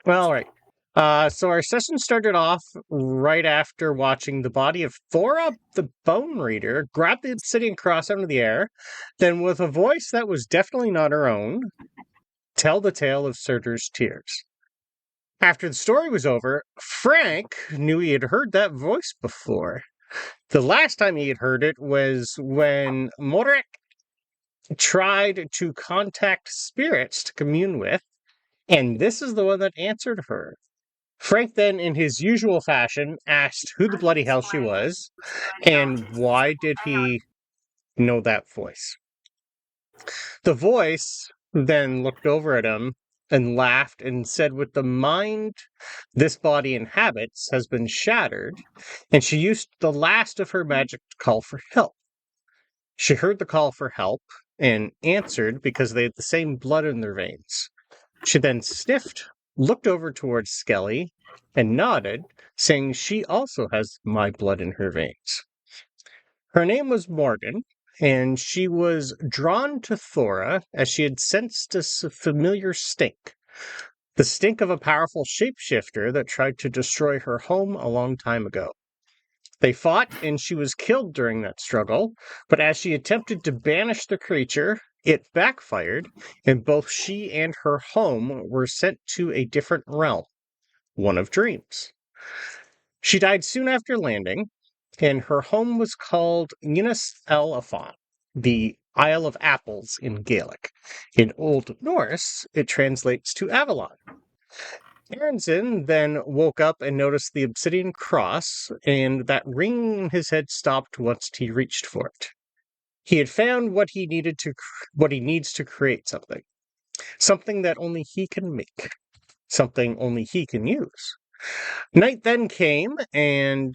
Well, all right. So our session started off right after watching the body of Thora the Bone Reader grab the obsidian cross out of the air, then with a voice that was definitely not her own, tell the tale of Surtur's tears. After the story was over, Frank knew he had heard that voice before. The last time he had heard it was when Modric tried to contact spirits to commune with, and this is the one that answered her. Frank then, in his usual fashion, asked who the bloody hell she was, and why did he know that voice. The voice then looked over at him and laughed and said, with the mind this body inhabits has been shattered, and she used the last of her magic to call for help. She heard the call for help and answered because they had the same blood in their veins. She then sniffed, looked over towards Skelly, and nodded, saying she also has my blood in her veins. Her name was Morgan, and she was drawn to Thora as she had sensed a familiar stink. The stink of a powerful shapeshifter that tried to destroy her home a long time ago. They fought, and she was killed during that struggle, but as she attempted to banish the creature, it backfired, and both she and her home were sent to a different realm, one of dreams. She died soon after landing, and her home was called Unis El Afon, the Isle of Apples in Gaelic. In Old Norse, it translates to Avalon. Aronson then woke up and noticed the obsidian cross, and that ring in his head stopped once he reached for it. He had found what he needs to create something that only he can make, something only he can use. Night then came, and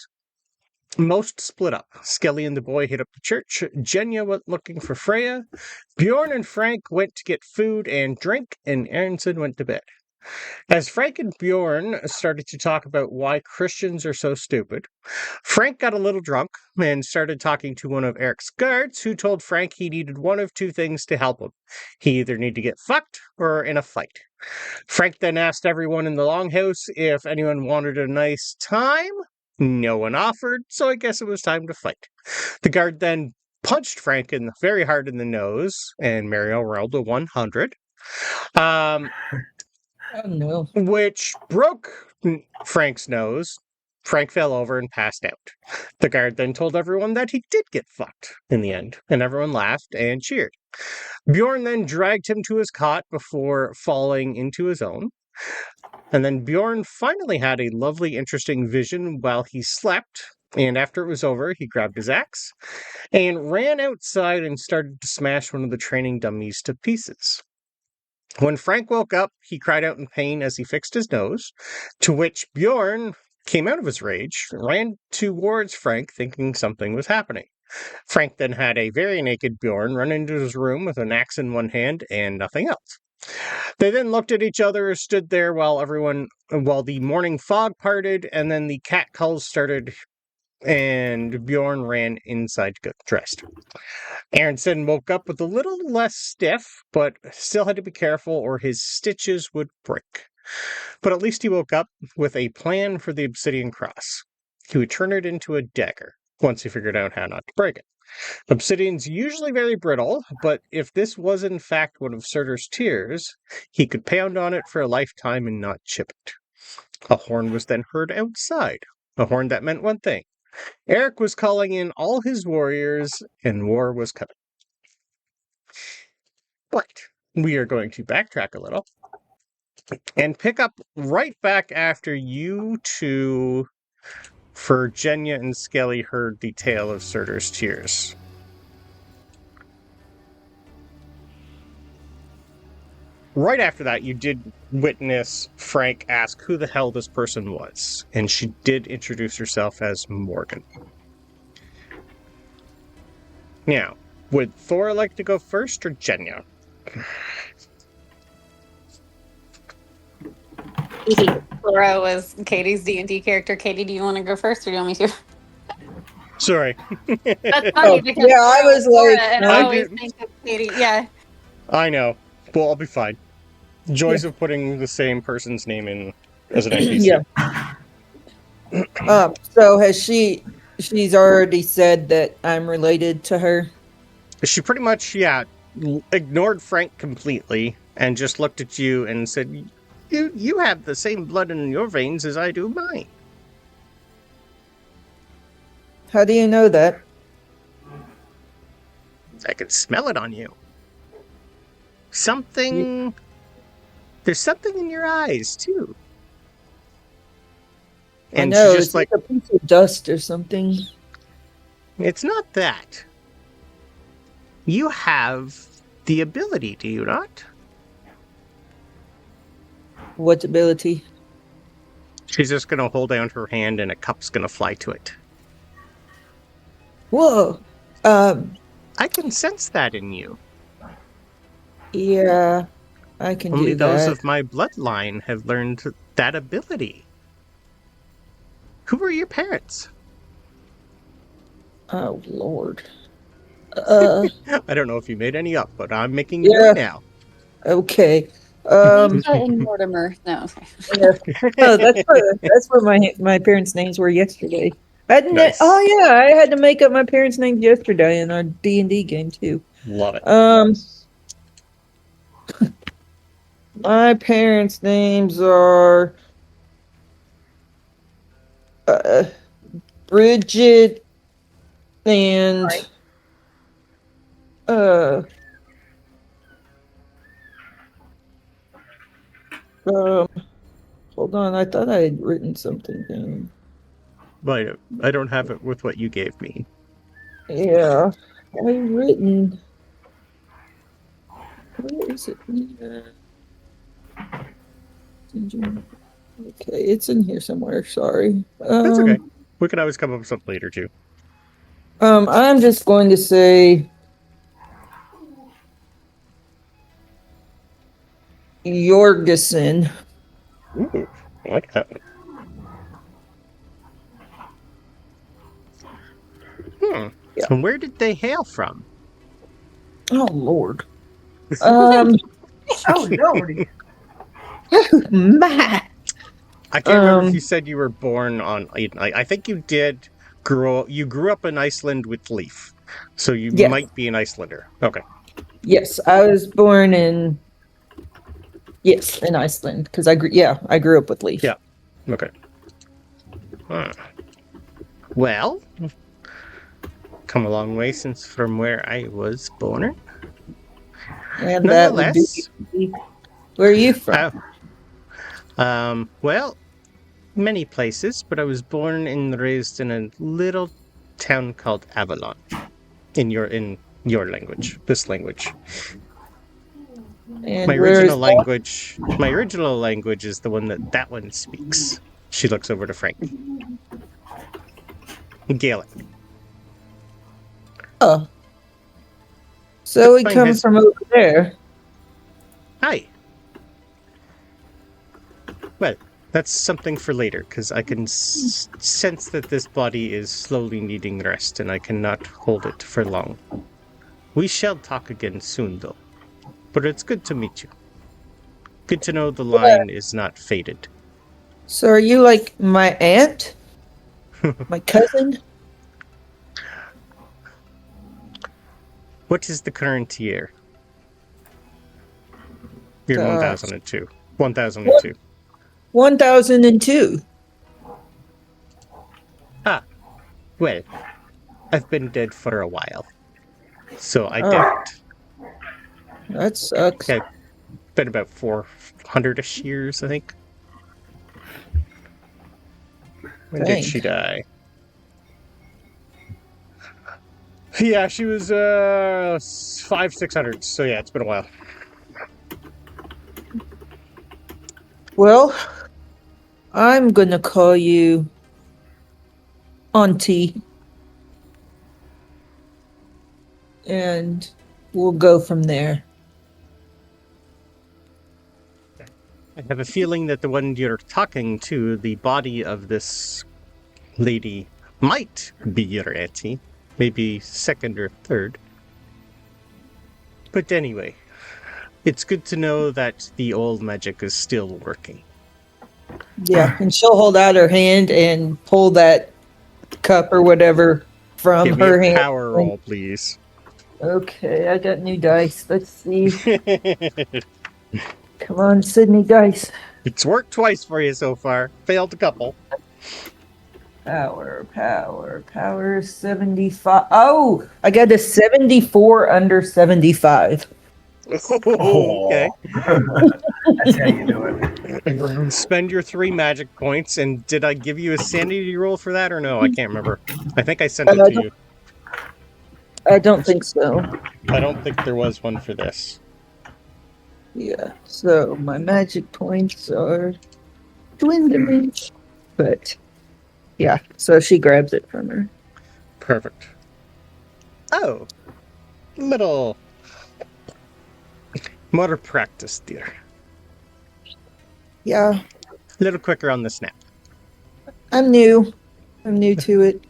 most split up. Skelly and the boy hit up the church. Genya went looking for Freya. Bjorn and Frank went to get food and drink, and Aronson went to bed. As Frank and Bjorn started to talk about why Christians are so stupid, Frank got a little drunk and started talking to one of Eric's guards, who told Frank he needed one of two things to help him. He either needed to get fucked or in a fight. Frank then asked everyone in the longhouse if anyone wanted a nice time. No one offered, so I guess it was time to fight. The guard then punched Frank very hard in the nose, and Mario rolled a 100. Oh, no. Which broke Frank's nose. Frank fell over and passed out. The guard then told everyone that he did get fucked in the end, and everyone laughed and cheered. Bjorn then dragged him to his cot before falling into his own. And then Bjorn finally had a lovely, interesting vision while he slept, and after it was over, he grabbed his axe and ran outside and started to smash one of the training dummies to pieces. When Frank woke up, he cried out in pain as he fixed his nose, to which Bjorn came out of his rage, ran towards Frank thinking something was happening. Frank then had a very naked Bjorn run into his room with an axe in one hand and nothing else. They then looked at each other, stood there while the morning fog parted, and then the cat calls started, and Bjorn ran inside to get dressed. Aronson woke up with a little less stiff, but still had to be careful or his stitches would break. But at least he woke up with a plan for the obsidian cross. He would turn it into a dagger, once he figured out how not to break it. Obsidian's usually very brittle, but if this was in fact one of Surtur's tears, he could pound on it for a lifetime and not chip it. A horn was then heard outside, a horn that meant one thing. Eric was calling in all his warriors, and war was coming. But we are going to backtrack a little and pick up right back after you two, for Genya and Skelly, heard the tale of Surtur's tears. Right after that, you did witness Frank ask who the hell this person was, and she did introduce herself as Morgan. Now, would Thor like to go first or Genya? Laura was Katie's D&D character. Katie, do you want to go first, or do you want me to? Sorry. That's funny because yeah, I was Laura, like, and I always think of Katie. Yeah. I know. Well, I'll be fine. Joys of putting the same person's name in as an NPC. Yeah. So has she's already said that I'm related to her? She pretty much, ignored Frank completely and just looked at you and said, You have the same blood in your veins as I do mine. How do you know that? I can smell it on you. There's something in your eyes, too. And I know, she just it's like a piece of dust or something. It's not that. You have the ability, do you not? What ability? She's just going to hold out her hand and a cup's going to fly to it. Whoa. I can sense that in you. Yeah, I can Only do that. those of my bloodline have learned that ability. Who were your parents? Oh, Lord. I don't know if you made any up, but I'm making you right now. Okay. And Mortimer. No. Yeah. Oh, that's what my parents' names were yesterday. Nice. Oh yeah, I had to make up my parents' names yesterday in our D&D game too. Love it. My parents' names are Bridget and hold on, I thought I had written something down. But I don't have it with what you gave me. Yeah, I've written. Where is it? Okay, it's in here somewhere. Sorry. That's okay. We can always come up with something later too. I'm just going to say Jorgensen. Ooh, I like that. Yeah. And where did they hail from? Oh Lord. Oh Lord. Matt. I can't remember if you said you were born on. I think you did You grew up in Iceland with Leaf, so you might be an Icelander. Okay. Yes, I was born in Iceland because I grew up with Leaf. Yeah. Okay. Well, come a long way since from where I was born. And that would be where are you from? Well, many places, but I was born and raised in a little town called Avalon. In your language, this language. And my original language is the one that one speaks. She looks over to Frank. Gaelic. Oh. So we come from over there. Hi. Well, that's something for later, because I can sense that this body is slowly needing rest, and I cannot hold it for long. We shall talk again soon, though. But it's good to meet you. Good to know the line is not faded. So are you like my aunt? My cousin? What is the current year? You're in 1002. 1002. 1002. Ah, well, I've been dead for a while, so I doubt. That sucks. Okay, been about 400-ish years, I think. When did she die? Yeah, she was 500-600. So yeah, it's been a while. Well, I'm gonna call you Auntie, and we'll go from there. I have a feeling that the one you're talking to, the body of this lady, might be your auntie. Maybe second or third. But anyway, It's good to know that the old magic is still working. Yeah, and she'll hold out her hand and pull that cup or whatever from Give me her a hand. power roll, please. Okay, I got new dice. Let's see. Come on, Sydney dice. It's worked twice for you so far. Failed a couple. Power 75. Oh, I got a 74 under 75. Okay. That's how you do it. Spend your 3 magic points, and did I give you a sanity roll for that or no? I can't remember. I think I sent it to you. I don't think so. I don't think there was one for this. Yeah, so my magic points are dwindling. But yeah, so she grabs it from her. Perfect. Oh. Little motor practice, dear. Yeah, A little quicker on the snap. I'm new. I'm new to it.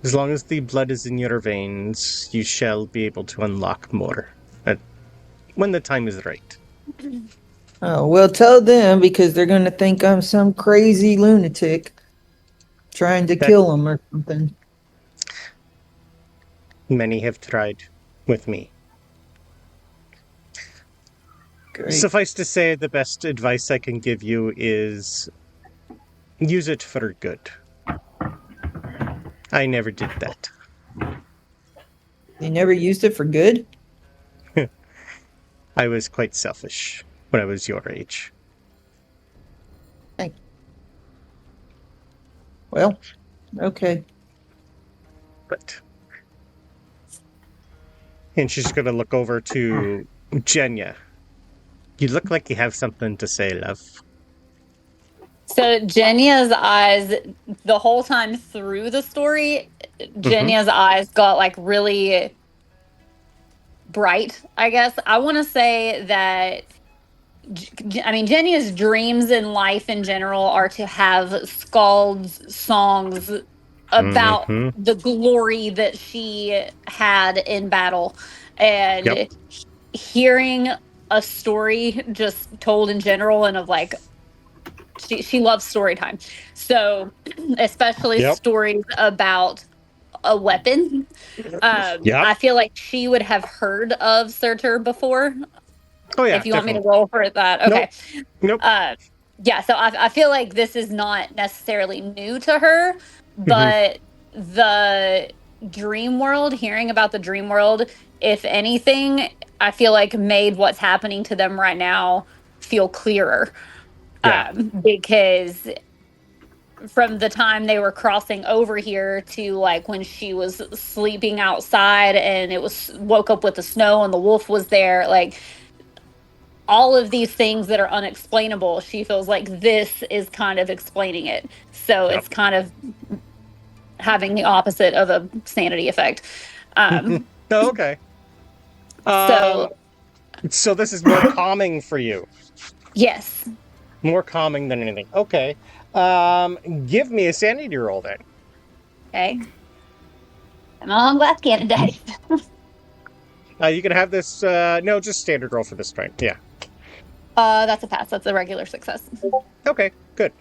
As long as the blood is in your veins, you shall be able to unlock more. When the time is right. Oh, well, tell them because they're going to think I'm some crazy lunatic trying to kill them or something. Many have tried with me. Great. Suffice to say, the best advice I can give you is use it for good. I never did that. You never used it for good? I was quite selfish when I was your age. Well, okay. But... And she's going to look over to Genya. You look like you have something to say, love. So Jenya's eyes, the whole time through the story, Jenya's eyes got like really bright, I guess. I want to say that, I mean, Jenya's dreams in life in general are to have scalds songs about the glory that she had in battle. And hearing a story just told in general and of like, she loves story time. So especially stories about a weapon. I feel like she would have heard of Surtur before. Oh yeah. If you want me to roll for that. Okay. Nope. Yeah, so I feel like this is not necessarily new to her, but the dream world, hearing about the dream world, if anything, I feel like made what's happening to them right now feel clearer. Because from the time they were crossing over here to like when she was sleeping outside and it was woke up with the snow and the wolf was there, like all of these things that are unexplainable, she feels like this is kind of explaining it. So it's kind of having the opposite of a sanity effect. Okay. So this is more calming for you. Yes. More calming than anything. Okay. Give me a sanity roll then. Okay. I'm on glass cannon dice. You can have this. No, just standard roll for this time. Yeah. That's a pass. That's a regular success. Okay, good.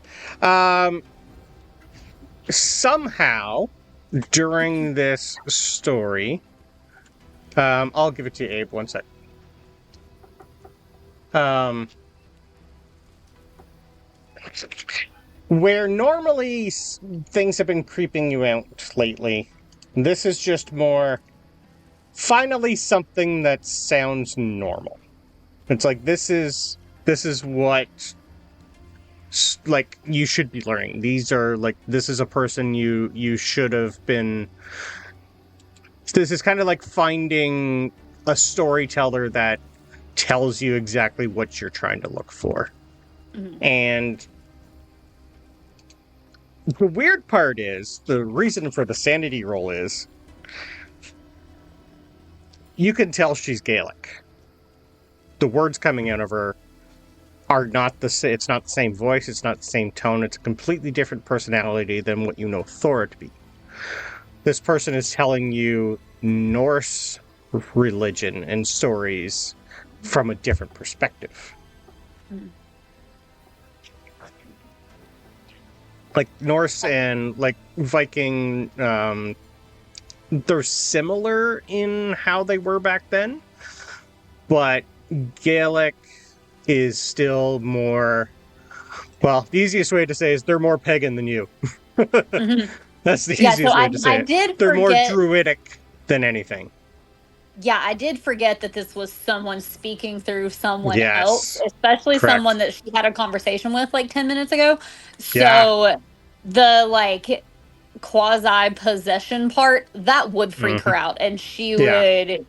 Somehow, during this story, I'll give it to you, Abe. 1 sec. Where normally things have been creeping you out lately, this is just more finally something that sounds normal. It's like this is what like you should be learning. These are like this is a person you should have been. This is kind of like finding a storyteller that tells you exactly what you're trying to look for. And the weird part is, the reason for the sanity roll is, you can tell she's Gaelic. The words coming out of her are not it's not the same voice, it's not the same tone, it's a completely different personality than what you know Thora to be. This person is telling you Norse religion and stories from a different perspective. Like Norse and like Viking, they're similar in how they were back then, but Gaelic is still more, well, the easiest way to say is they're more pagan than you. That's the easiest way to say it. They're more druidic than anything. Yeah, I did forget that this was someone speaking through someone else, especially someone that she had a conversation with like 10 minutes ago. So the like quasi possession part, that would freak her out, and she would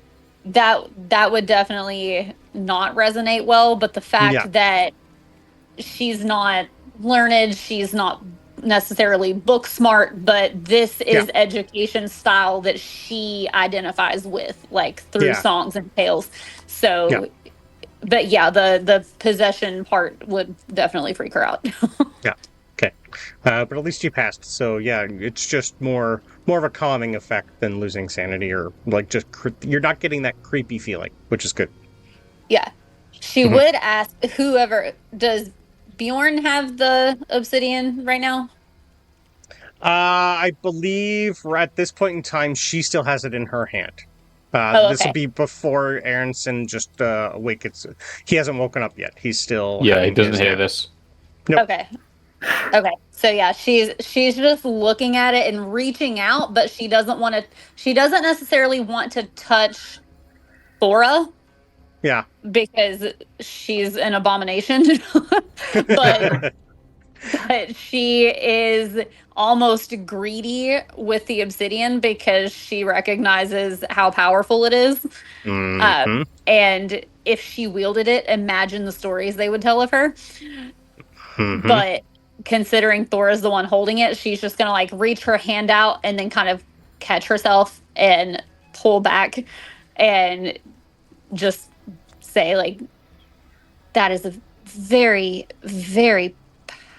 that would definitely not resonate well. But the fact that she's not learned, she's not necessarily book smart, but this is education style that she identifies with, like through songs and tales. So but yeah, the possession part would definitely freak her out. Okay. But at least you passed, so yeah, it's just more of a calming effect than losing sanity, or like just you're not getting that creepy feeling, which is good. Yeah. She would ask whoever, does Bjorn have the obsidian right now? I believe at this point in time, she still has it in her hand. This will be before Aronson just awakens. He hasn't woken up yet. He's still... Yeah, he doesn't hear this. Nope. Okay. So yeah, she's just looking at it and reaching out, but she doesn't necessarily want to touch Thora. Yeah. Because she's an abomination. but she is almost greedy with the obsidian because she recognizes how powerful it is. And if she wielded it, imagine the stories they would tell of her. But considering Thora's the one holding it, she's just going to like reach her hand out and then kind of catch herself and pull back and just say like, that is a very, very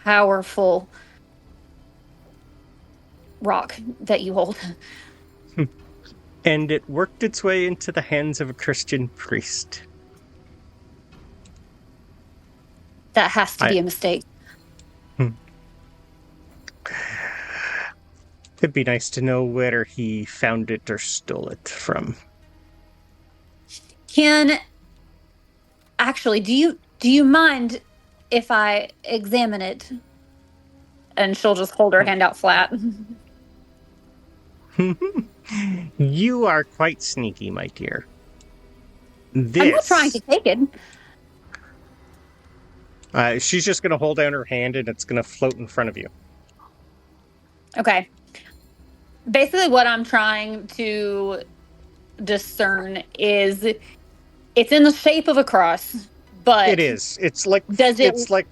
powerful rock that you hold. And it worked its way into the hands of a Christian priest. That has to be a mistake. It'd be nice to know where he found it or stole it from. Actually, do you mind if I examine it? And she'll just hold her hand out flat. You are quite sneaky, my dear. I'm not trying to take it. She's just going to hold out her hand and it's going to float in front of you. Okay. Basically, what I'm trying to discern is it's in the shape of a cross, but it is. It's like it's like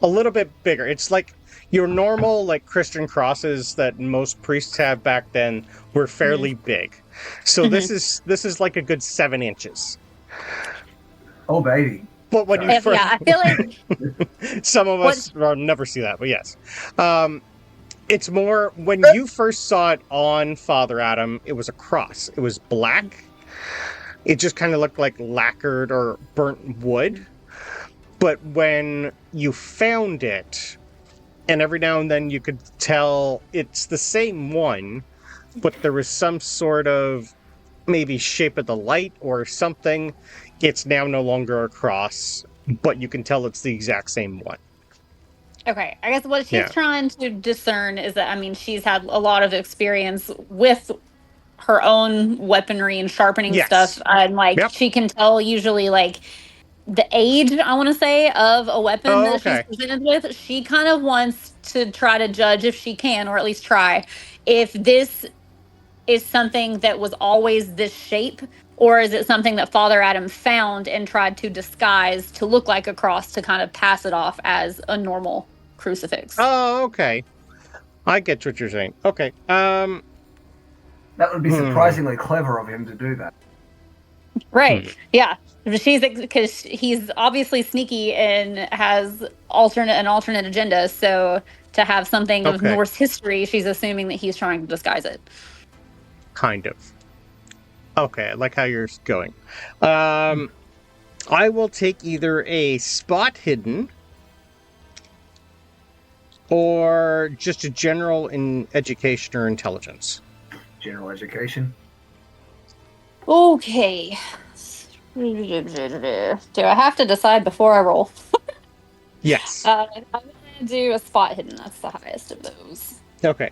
a little bit bigger. It's like your normal like Christian crosses that most priests have back then were fairly big. So this is like a good 7 inches. Oh baby. But when you I feel like some of us will never see that, but yes. It's more when you first saw it on Father Adam, it was a cross. It was black. It just kind of looked like lacquered or burnt wood. But when you found it, and every now and then you could tell it's the same one, but there was some sort of maybe shape of the light or something. It's now no longer a cross, but you can tell it's the exact same one. Okay, I guess what she's trying to discern is that, I mean, she's had a lot of experience with her own weaponry and sharpening stuff. And, like, she can tell usually, like, the age, I want to say, of a weapon that she's presented with. She kind of wants to try to judge, if she can, or at least try, if this is something that was always this shape, or is it something that Father Adam found and tried to disguise to look like a cross to kind of pass it off as a normal crucifix. Oh, okay. I get what you're saying. Okay. That would be surprisingly clever of him to do that. Right. Yeah. Because he's obviously sneaky and has an alternate agenda. So to have something of Norse history, she's assuming that he's trying to disguise it. Kind of. Okay, I like how you're going. I will take either a spot hidden or just a general in education or intelligence. General education. Okay. Do I have to decide before I roll? Yes. I'm gonna do a spot hidden. That's the highest of those. Okay.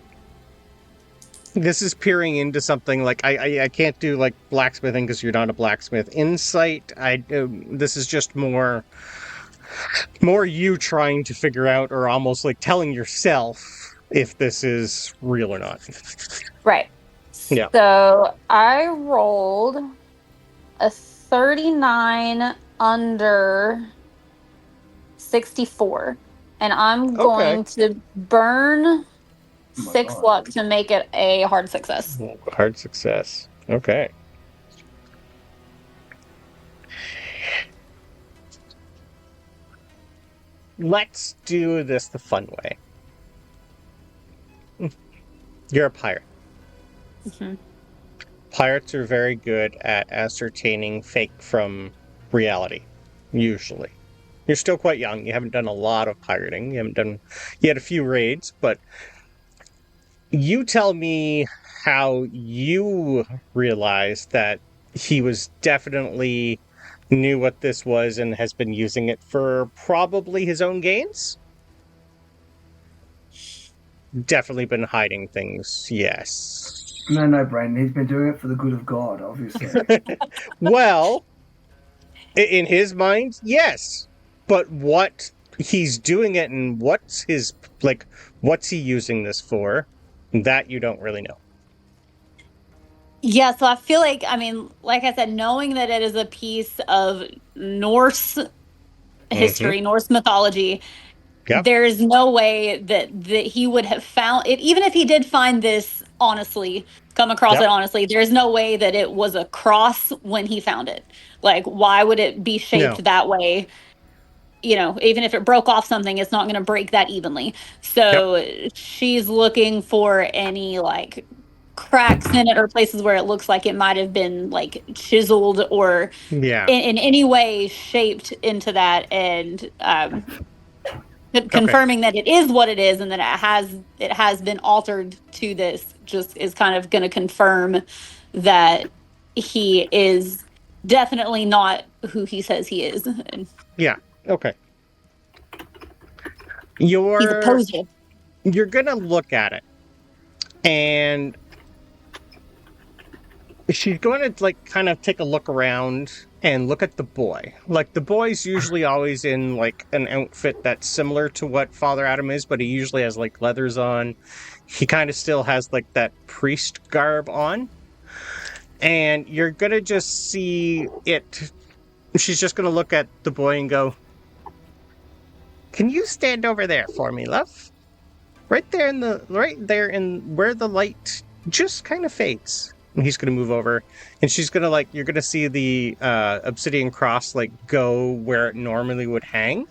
This is peering into something like I can't do like blacksmithing because you're not a blacksmith. Insight. This is just more you trying to figure out, or almost like telling yourself if this is real or not. Right. Yeah. So I rolled a 39 under 64, and I'm going to burn 6 luck to make it a hard success. Hard success. Okay. Let's do this the fun way. You're a pirate. Mm-hmm. Pirates are very good at ascertaining fake from reality, usually. You're still quite young. You haven't done a lot of pirating. You had a few raids, but you tell me how you realized that he was definitely knew what this was and has been using it for probably his own gains? Definitely been hiding things, yes. No, Brandon. He's been doing it for the good of God, obviously. Well, in his mind, yes. But what he's doing it and what's he using this for, that you don't really know. Yeah, so I feel like, like I said, knowing that it is a piece of Norse history, Norse mythology, there's no way that he would have found it, even if he did find this honestly, come across it honestly, there's no way that it was a cross when he found it. Like, why would it be shaped that way? You know, even if it broke off something, it's not going to break that evenly. So she's looking for any like cracks in it or places where it looks like it might have been like chiseled or in any way shaped into that, and confirming that it is what it is and that it has been altered to this just is kind of going to confirm that he is definitely not who he says he is. Yeah. Okay. He's a poser. You're gonna look at it, and she's going to like kind of take a look around and look at the boy. Like, the boy's usually always in like an outfit that's similar to what Father Adam is, but he usually has like leathers on. He kind of still has like that priest garb on, and you're gonna just see it. She's just gonna look at the boy and go, "Can you stand over there for me, love? Right there in where the light just kind of fades." And he's going to move over, and she's going to you're going to see the obsidian cross go where it normally would hang.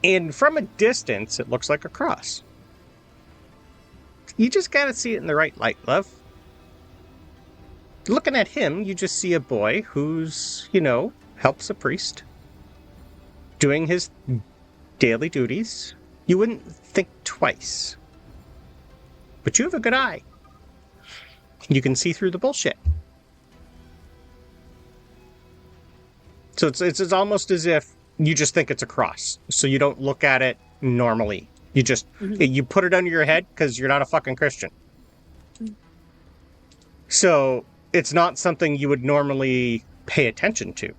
And from a distance, it looks like a cross. You just got to see it in the right light, love. Looking at him, you just see a boy who's, helps a priest, doing his daily duties. You wouldn't think twice. But you have a good eye. You can see through the bullshit. So it's almost as if you just think it's a cross. So you don't look at it normally. You just, you put it under your head because you're not a fucking Christian. So it's not something you would normally pay attention to.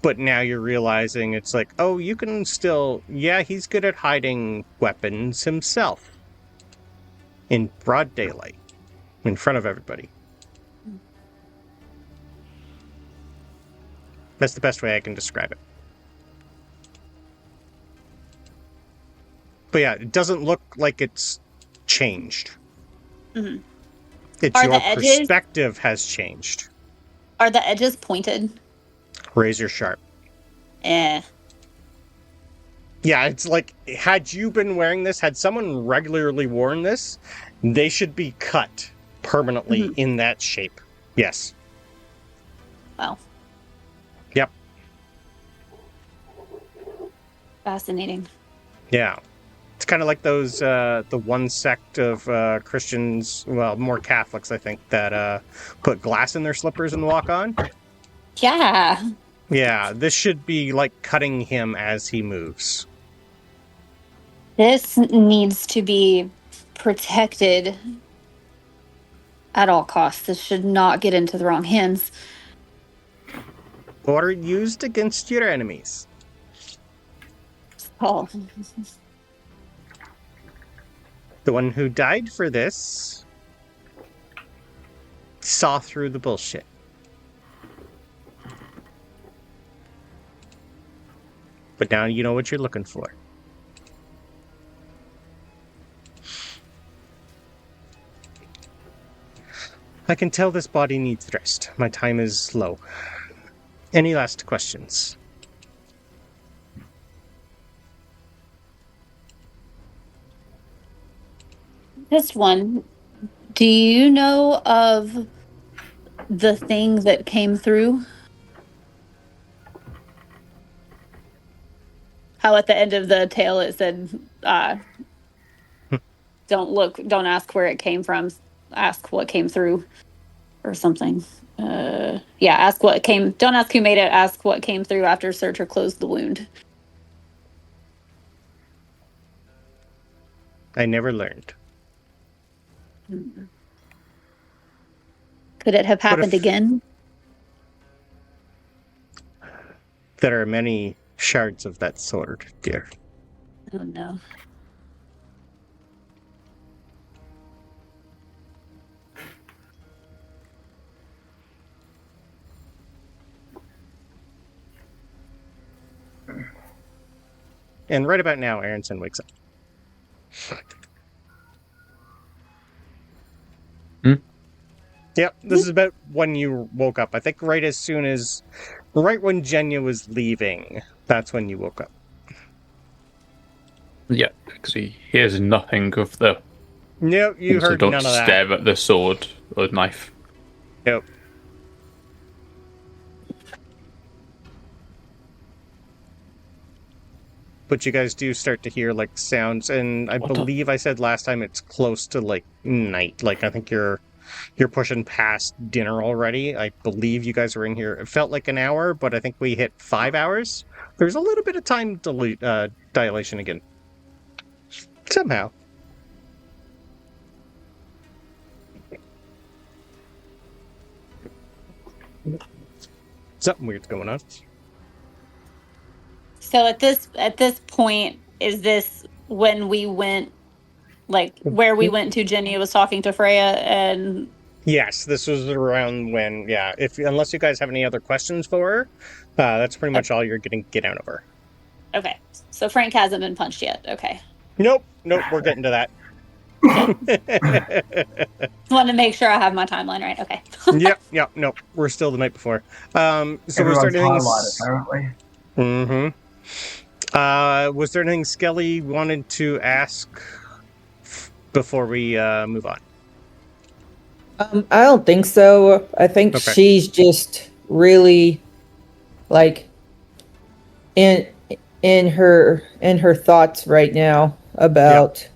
But now you're realizing it's like, oh, you can still, he's good at hiding weapons himself. In broad daylight. In front of everybody. That's the best way I can describe it. But yeah, it doesn't look like it's changed. Mm-hmm. It's your perspective has changed. Are the edges pointed? Razor sharp. Yeah, it's like, had you been wearing this, had someone regularly worn this, they should be cut permanently in that shape. Yes. Wow. Yep. Fascinating. Yeah. It's kind of like those, the one sect of Christians, well, more Catholics, I think, that put glass in their slippers and walk on. Yeah. Yeah, this should be like cutting him as he moves. This needs to be protected at all costs. This should not get into the wrong hands. Or used against your enemies. Oh. The one who died for this saw through the bullshit. But now you know what you're looking for. I can tell this body needs rest. My time is low. Any last questions? Just one. Do you know of the thing that came through? How at the end of the tale it said, don't ask where it came from, ask what came through, or something. Don't ask who made it, ask what came through after Surtur closed the wound. I never learned. Could it have happened again? There are many shards of that sword, dear. Oh no. And right about now, Aronson wakes up. Yep, this is about when you woke up. I think right when Genya was leaving, that's when you woke up. Yeah, because he hears nothing of the... No, you heard none of that. Stare at the sword or knife. Nope. But you guys do start to hear like sounds, and I believe I said last time it's close to like night. Like I think you're pushing past dinner already. I believe you guys were in here. It felt like an hour, but I think we hit 5 hours. There's a little bit of time dilation again. Somehow. Something weird's going on. So at this point, is this when we went, like where we went to? Genya was talking to Freya, and yes, this was around when. Yeah, unless you guys have any other questions for her, that's pretty much all you're going to get out of her. Okay, so Frank hasn't been punched yet. Okay. Nope, we're getting to that. Just wanted to make sure I have my timeline right. Okay. Yep, nope. We're still the night before. So Everyone's was there anything? highlighted, apparently. Mm-hmm. Was there anything Skelli wanted to ask before we move on? I don't think so. I think she's just really like in her thoughts right now about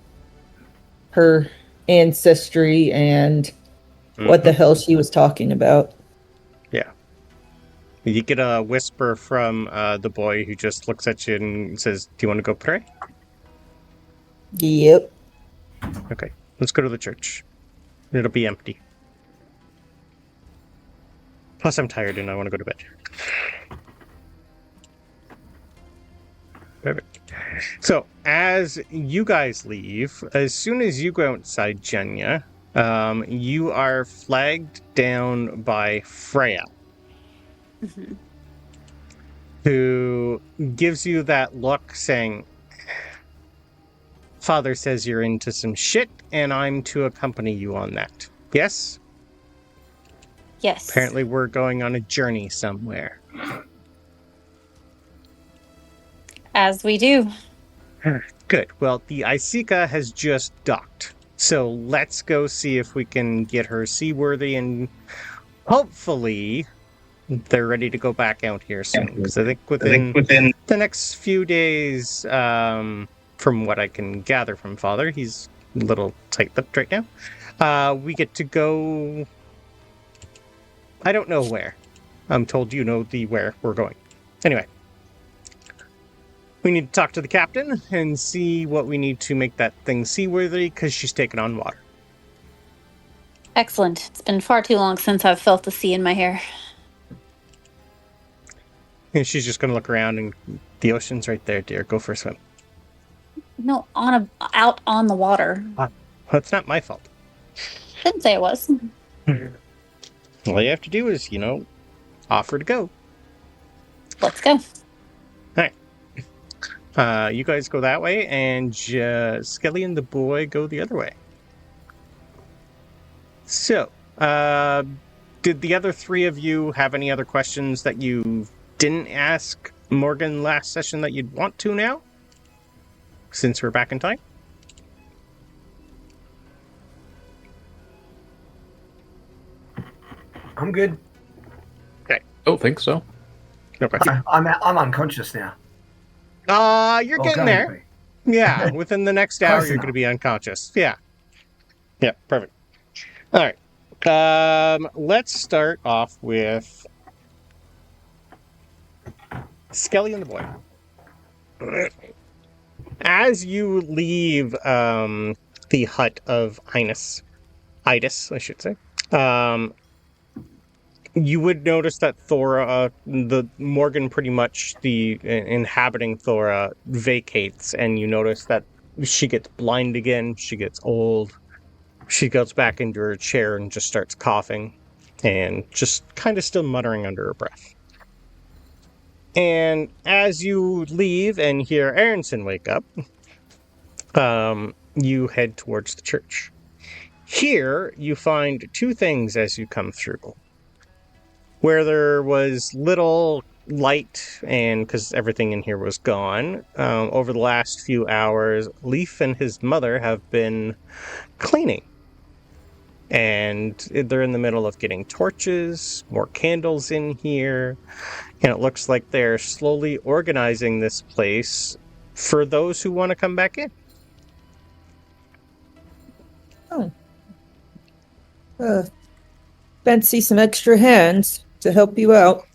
her ancestry and what the hell she was talking about. Yeah. You get a whisper from the boy who just looks at you and says, "Do you want to go pray?" Yep. Okay, let's go to the church. It'll be empty. Plus, I'm tired and I want to go to bed. Perfect. So, as you guys leave, as soon as you go outside Genya, you are flagged down by Freya, who gives you that look saying, "Father says you're into some shit, and I'm to accompany you on that. Yes?" Yes. Apparently we're going on a journey somewhere. As we do. Good. Well, the Isika has just docked. So let's go see if we can get her seaworthy, and hopefully they're ready to go back out here soon. Because I think within the next few days, from what I can gather from Father, he's a little tight-lipped right now. We get to go. I don't know where. I'm told you know where we're going. Anyway. We need to talk to the captain and see what we need to make that thing seaworthy, because she's taken on water. Excellent. It's been far too long since I've felt the sea in my hair. And she's just going to look around, and the ocean's right there, dear. Go for a swim. No, out on the water. Well, it's not my fault. Didn't say it was. All you have to do is, offer to go. Let's go. You guys go that way, and Skelly and the boy go the other way. So, did the other three of you have any other questions that you didn't ask Morgan last session that you'd want to now? Since we're back in time? I'm good. I don't think so. Okay. I'm unconscious now. You're Or getting going there. to be. Yeah, within the next hour, Close you're enough. going to be unconscious. Yeah. Yeah, perfect. All right. Let's start off with Skelly and the boy. As you leave the hut of Idis, I should say, you would notice that Thora, the Morgan, pretty much the inhabiting Thora, vacates, and you notice that she gets blind again. She gets old. She goes back into her chair and just starts coughing, and just kind of still muttering under her breath. And as you leave and hear Aronson wake up, you head towards the church. Here, you find two things as you come through. Where there was little light, and because everything in here was gone, over the last few hours, Leaf and his mother have been cleaning. And they're in the middle of getting torches, more candles in here, and it looks like they're slowly organizing this place for those who want to come back in. Fancy some extra hands to help you out.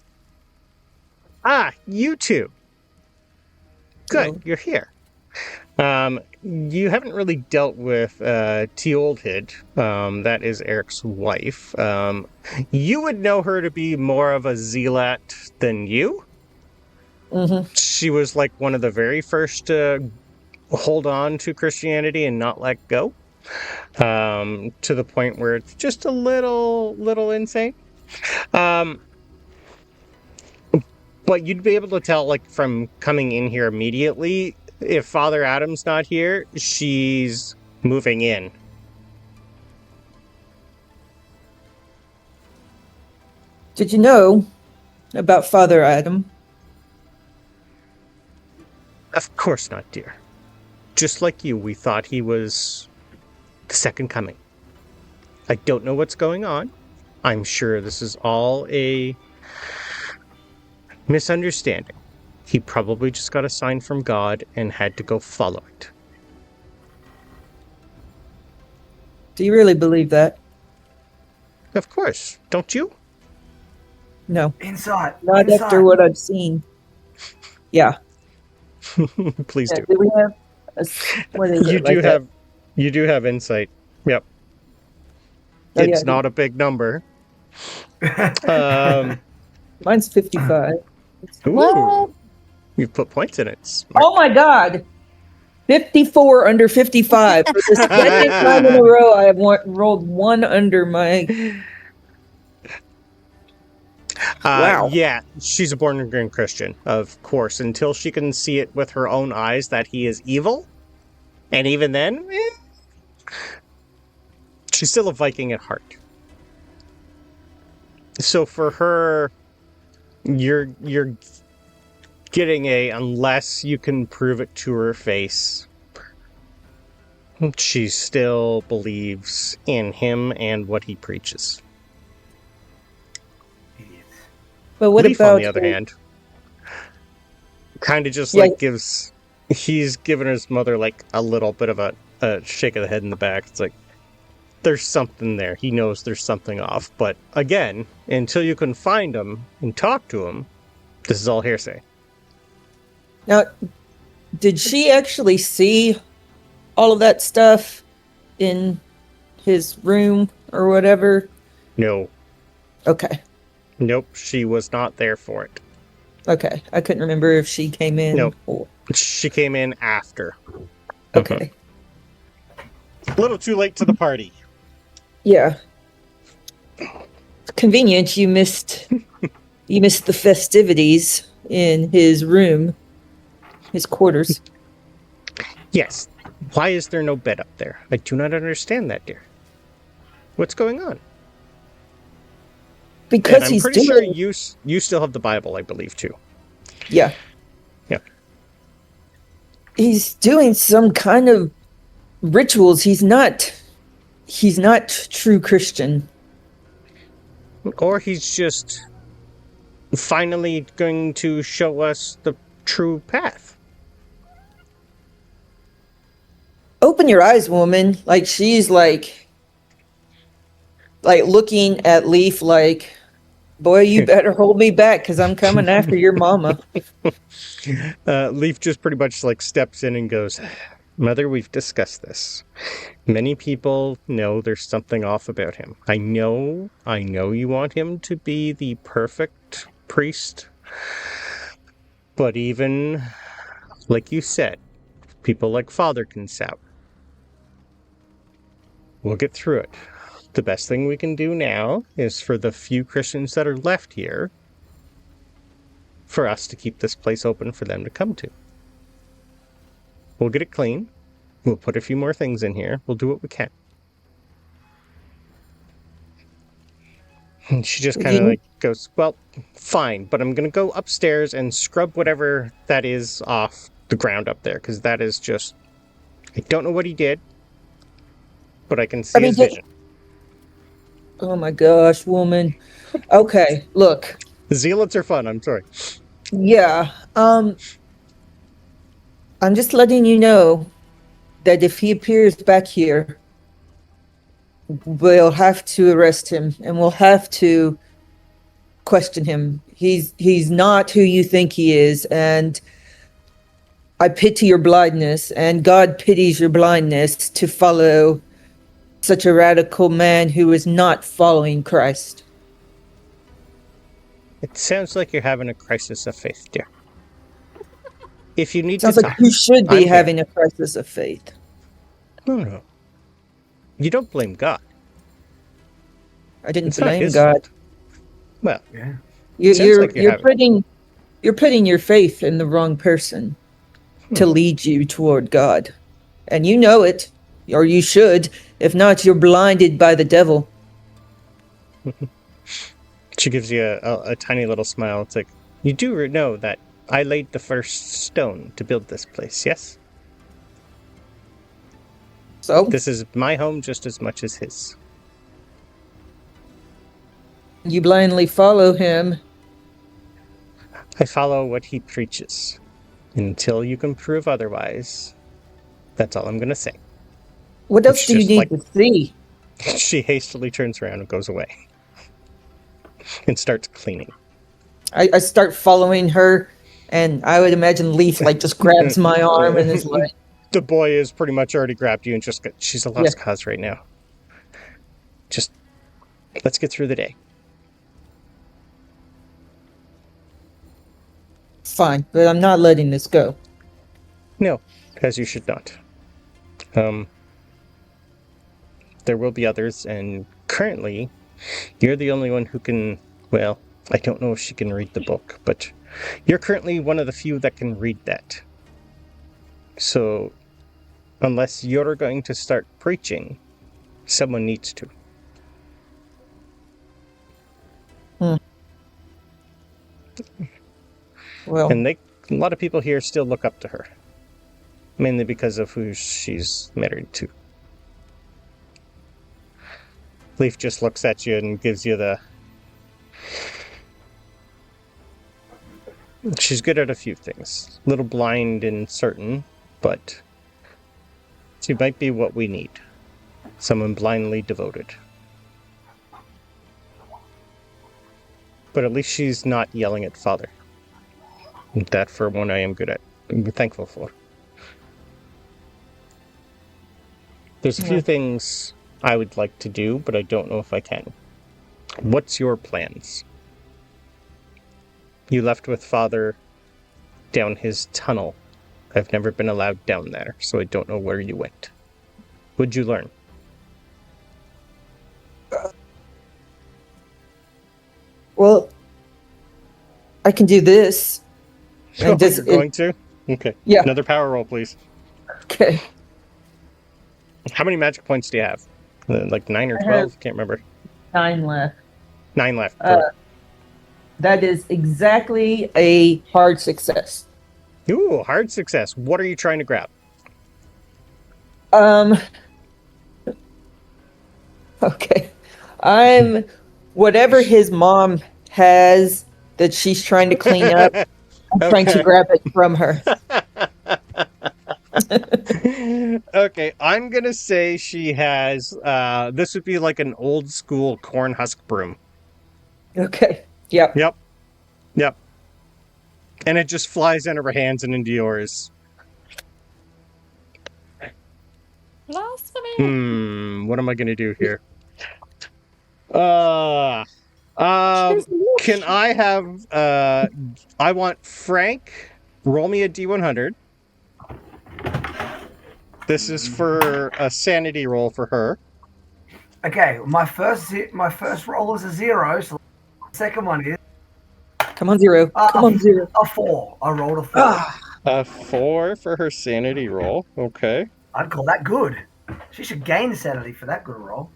You two. Good, No. you're here. You haven't really dealt with Teoldhid, that is Eric's wife. You would know her to be more of a zealot than you. Mm-hmm. She was like one of the very first to hold on to Christianity and not let go. To the point where it's just a little insane. But you'd be able to tell, like, from coming in here immediately, if Father Adam's not here, she's moving in. Did you know about Father Adam? Of course not, dear. Just like you, we thought he was the second coming. I don't know what's going on. I'm sure this is all a misunderstanding. He probably just got a sign from God and had to go follow it. Do you really believe that? Of course, don't you? No, Inside. not inside. after what I've seen. Yeah. Please do. Do we have? What is You it, do like have, you do have insight. Yep. Oh, It's yeah. not a big number. Mine's 55. Ooh, What? you've put points in it. Oh my God! 54 under 55. For the second time in a row, I have rolled one under my. Wow. Yeah, she's a born-again Christian, of course, until she can see it with her own eyes that he is evil. And even then, she's still a Viking at heart. So for her, you're getting a unless you can prove it to her face. She still believes in him and what he preaches. Idiots. But what Leaf, about on the other hand, kind of just Yeah. like he's given his mother like a little bit of a shake of the head in the back. It's like, there's something there. He knows there's something off. But again, until you can find him and talk to him, this is all hearsay. Now, did she actually see all of that stuff in his room or whatever? No. Okay. Nope, she was not there for it. Okay. I couldn't remember if she came in. Nope. Or... She came in after. Okay. A little too late to the party. Yeah. Convenient. You missed the festivities in his room, his quarters. Yes. Why is there no bed up there? I do not understand that, dear. What's going on? Because And I'm he's pretty doing... sure you still have the Bible, I believe, too. Yeah. Yeah. He's doing some kind of rituals. He's not true Christian. Or he's just finally going to show us the true path. Open your eyes, woman. Like she's like looking at Leaf like, boy, you better hold me back because I'm coming after your mama. Leaf just pretty much like steps in and goes, Mother, we've discussed this. Many people know there's something off about him. I know you want him to be the perfect priest. But even, like you said, people like Father can sour. We'll get through it. The best thing we can do now is for the few Christians that are left here, for us to keep this place open for them to come to. We'll get it clean. We'll put a few more things in here. We'll do what we can. And she just kind of like goes, well, fine, but I'm going to go upstairs and scrub whatever that is off the ground up there, because that is just, I don't know what he did, but I can see his vision. Oh my gosh, woman. Okay, look. Zealots are fun, I'm sorry. Yeah. I'm just letting you know that if he appears back here, we'll have to arrest him and we'll have to question him. He's not who you think he is, and I pity your blindness, and God pities your blindness to follow such a radical man who is not following Christ. It sounds like you're having a crisis of faith, dear. If you need Sounds to like talk, you should be I'm here. having a crisis of faith. No. You don't blame God. I didn't It's not blame his God. fault. Well, Yeah. You're putting your faith in the wrong person to lead you toward God, and you know it, or you should. If not, you're blinded by the devil. She gives you a tiny little smile. It's like, you do know that I laid the first stone to build this place, yes? So This is my home just as much as his. you blindly follow him. I follow what he preaches. Until you can prove otherwise, that's all I'm going to say. What else It's do you just need like- to see? She hastily turns around and goes away. And starts cleaning. I start following her, and I would imagine Leaf like just grabs my arm and is like, The boy has pretty much already grabbed you and just got, she's a lost cause right now. Just, let's get through the day. fine, but I'm not letting this go. No, as you should not. There will be others, and currently, you're the only one who can, well, I don't know if she can read the book, but you're currently one of the few that can read that. So, unless you're going to start preaching, someone needs to. Well, And a lot of people here still look up to her. mainly because of who she's married to. Leaf just looks at you and gives you the... She's good at a few things. A little blind in certain, but she might be what we need. Someone blindly devoted. But at least she's not yelling at Father. That, for one, I am good at. I'm thankful for. There's a few things I would like to do, but I don't know if I can. What's your plans? You left with Father down his tunnel. I've never been allowed down there, so I don't know where you went. What'd you learn? Well, I can do this. Oh, you're going to? Okay. Yeah. Another power roll, please. Okay. How many magic points do you have? Like 9 or 12? Can't remember. 9 left. 9 left. That is exactly a hard success. Ooh, hard success. What are you trying to grab? Okay. I'm whatever his mom has that she's trying to clean up. I'm trying to grab it from her. Okay, I'm gonna say she has this would be like an old school corn husk broom. Okay. Yep. Yep. And it just flies out of her hands and into yours. Blasphemy. What am I gonna do here? Can I have I want Frank roll me a D100. This is for a sanity roll for her. Okay, my first roll is a 0, so the second one is... Come on, 0. Come on, 0. A 4. I rolled a 4. A 4 for her sanity roll. Okay. I'd call that good. She should gain sanity for that good roll.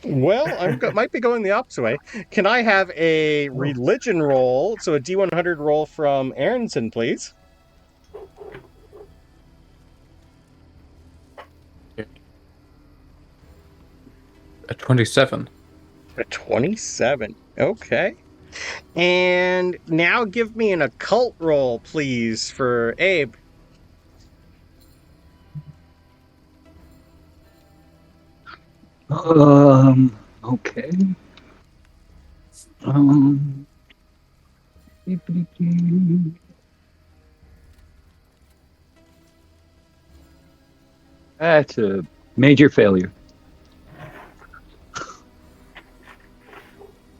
Well, might be going the opposite way. Can I have a religion roll? So a D100 roll from Aronson, please. A 27. A 27. Okay. And now give me an occult roll, please, for Abe. Okay. That's a major failure.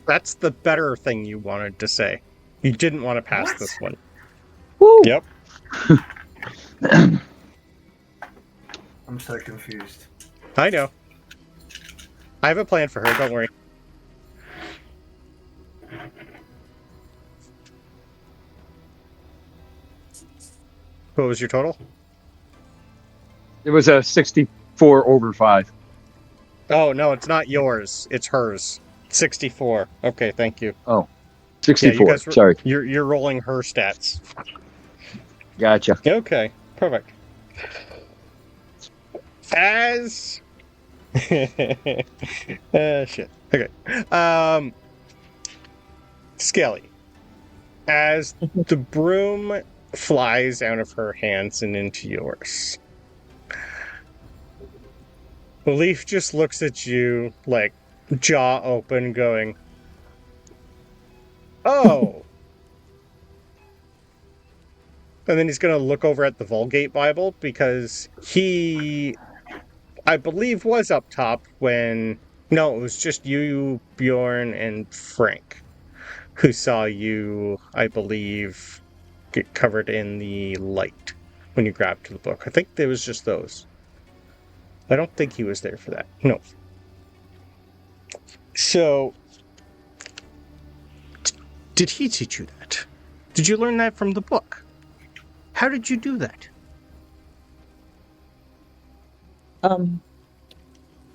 That's the better thing you wanted to say. You didn't want to pass this one. Woo! Yep. I'm so confused. I know. I have a plan for her, don't worry. What was your total? It was a 64 over 5. Oh, no, it's not yours. It's hers. 64. Okay, thank you. Oh, 64. Yeah, Sorry. You're rolling her stats. Gotcha. Okay, perfect. As... shit. Okay. Skelly. As the broom flies out of her hands and into yours, Leaf just looks at you, like, jaw open, going, "Oh." And then he's going to look over at the Vulgate Bible, because he, I believe, was up top when... No, it was just you, Bjorn, and Frank who saw you, I believe, get covered in the light when you grabbed the book. I think there was just those. I don't think he was there for that. No. So, did he teach you that? Did you learn that from the book? How did you do that?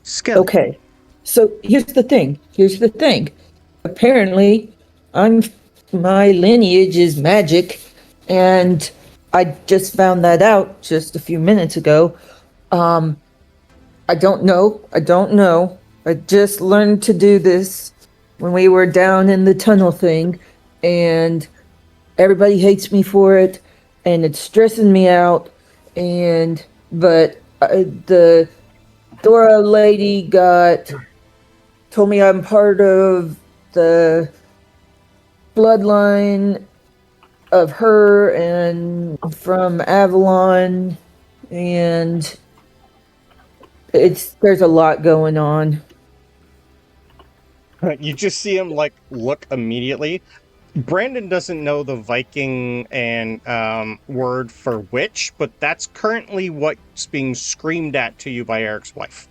Skelly. Okay. So here's the thing. Apparently, my lineage is magic, and I just found that out just a few minutes ago. I don't know. I just learned to do this when we were down in the tunnel thing, and everybody hates me for it, and it's stressing me out. But the Dora lady told me I'm part of the bloodline of her and from Avalon, and there's a lot going on. You just see him like look immediately. Brandon doesn't know the Viking and word for witch, but that's currently what's being screamed at to you by Eric's wife.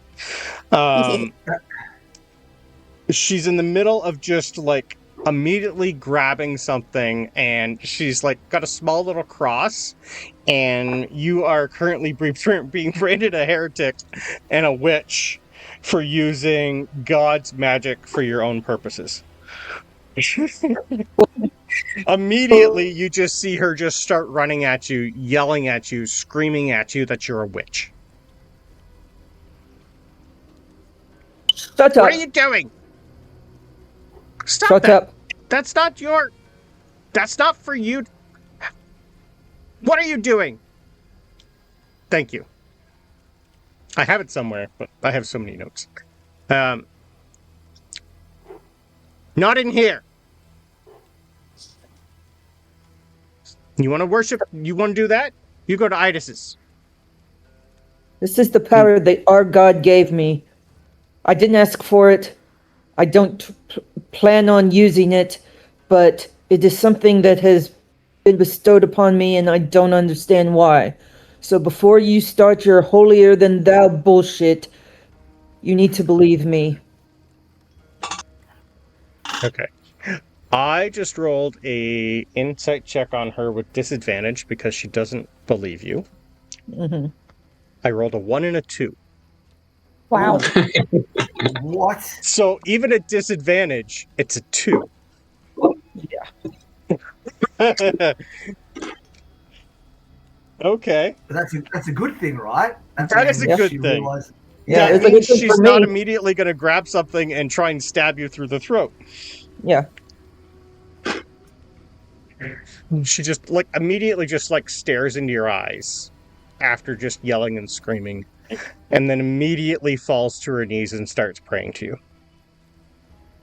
She's in the middle of just like immediately grabbing something, and she's like got a small little cross, and you are currently being branded a heretic and a witch for using God's magic for your own purposes. Immediately, you just see her just start running at you, yelling at you, screaming at you that you're a witch. Shut up. What are you doing? Stop Shut that. up. That's not for you. What are you doing? Thank you. I have it somewhere, but I have so many notes. Not in here. You want to worship? You want to do that? You go to Idis's. This is the power that our God gave me. I didn't ask for it. I don't plan on using it, but it is something that has been bestowed upon me, and I don't understand why. So before you start your holier than thou bullshit, you need to believe me. Okay. I just rolled a insight check on her with disadvantage because she doesn't believe you. Mm-hmm. I rolled a 1 and a 2. Wow. What? So even at disadvantage, it's a 2. Yeah. Okay. But that's a good thing, right? That is a Yeah. good She thing. realized- Yeah, That it's a good means thing she's for not me. immediately going to grab something and try and stab you through the throat. Yeah. She just like immediately just like stares into your eyes after just yelling and screaming, and then immediately falls to her knees and starts praying to you.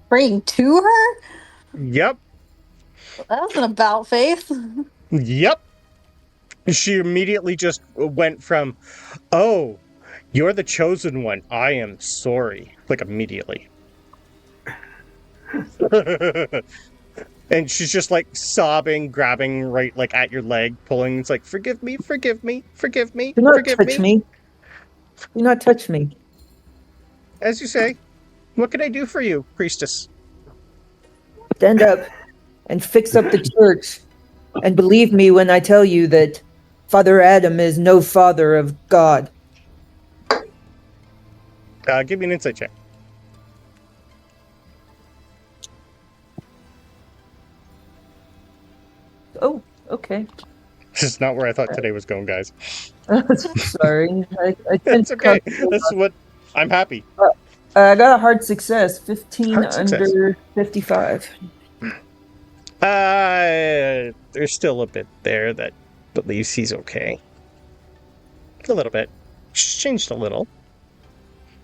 Praying to her? Yep. That was an about face. Yep. She immediately just went from, "Oh, you're the chosen one. I am sorry." Like immediately. And she's just like sobbing, grabbing right like at your leg, pulling. It's like, "Forgive me, forgive me, forgive me, Do not forgive touch me. Do not touch me. As you say. What can I do for you, priestess? Stand up and fix up the church. And believe me when I tell you that Father Adam is no father of God. Give me an insight check. Oh, okay. This is not where I thought today was going, guys. Sorry. I It's okay. That's what I'm happy. I got a hard success. 15 Hard success. under 55. There's still a bit there that believes he's okay. A little bit. She's changed a little.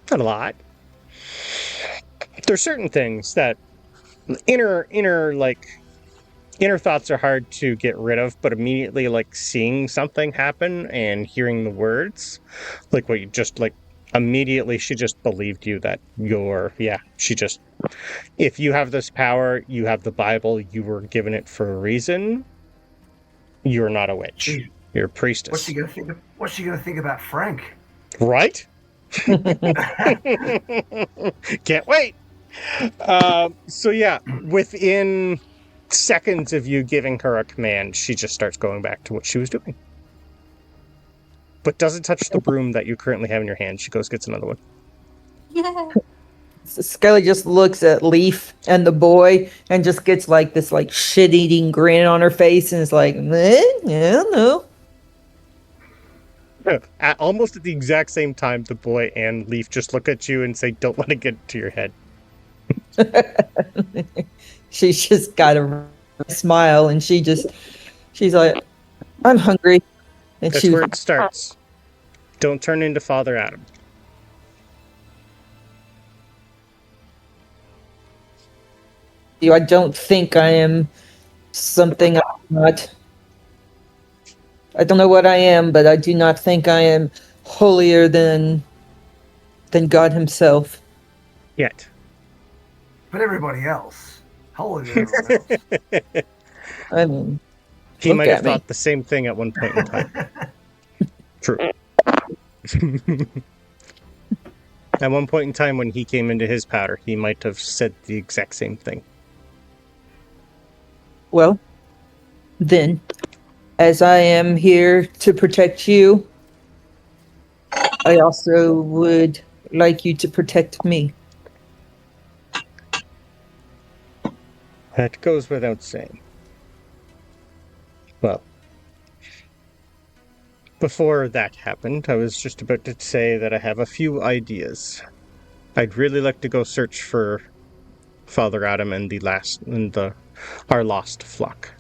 Not a lot. There's certain things that inner thoughts are hard to get rid of, but immediately like seeing something happen and hearing the words, like what you just like immediately she just believed you that if you have this power, you have the Bible, you were given it for a reason. You're not a witch. You're a priestess. What's she gonna think about Frank? Right? Can't wait. So yeah, within seconds of you giving her a command, she just starts going back to what she was doing. But doesn't touch the broom that you currently have in your hand. She goes, gets another one. Yeah. So Skelly just looks at Leaf and the boy and just gets like this like shit-eating grin on her face and is like, I don't know. Almost at the exact same time, the boy and Leaf just look at you and say, "Don't let it get to your head." She's just got a smile, and she's like, I'm hungry. And That's where it starts. Don't turn into Father Adam. I don't think I am something I'm not. I don't know what I am, but I do not think I am holier than God himself. Yet. But everybody else, holy everyone else. I mean, He look might have at me. thought the same thing at one point in time. True. At one point in time when he came into his powder, he might have said the exact same thing. Well, then, as I am here to protect you, I also would like you to protect me. That goes without saying. Well, before that happened, I was just about to say that I have a few ideas. I'd really like to go search for Father Adam and our lost flock.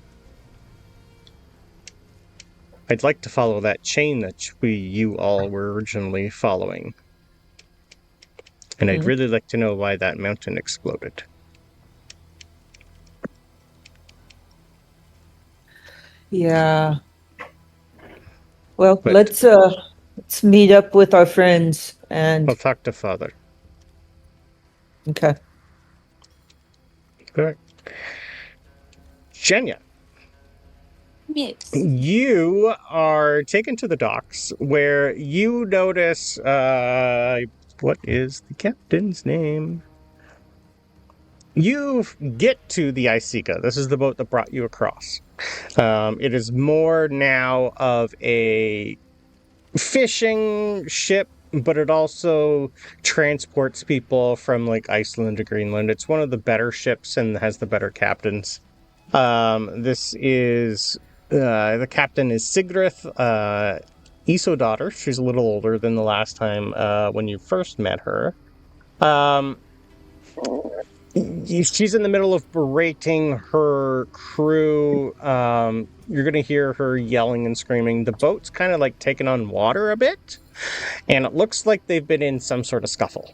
I'd like to follow that chain that you all were originally following. And I'd really like to know why that mountain exploded. Yeah. Well, But- let's meet up with our friends and I'll talk to Father. okay. Correct. Genya, Yes. you are taken to the docks where you notice, what is the captain's name? You get to the Icica. This is the boat that brought you across. It is more now of a fishing ship, but it also transports people from like Iceland to Greenland. It's one of the better ships and has the better captains. This is the captain is Sigrith, Iso daughter. She's a little older than the last time when you first met her. She's in the middle of berating her crew. You're going to hear her yelling and screaming. The boat's kind of like taking on water a bit, and it looks like they've been in some sort of scuffle.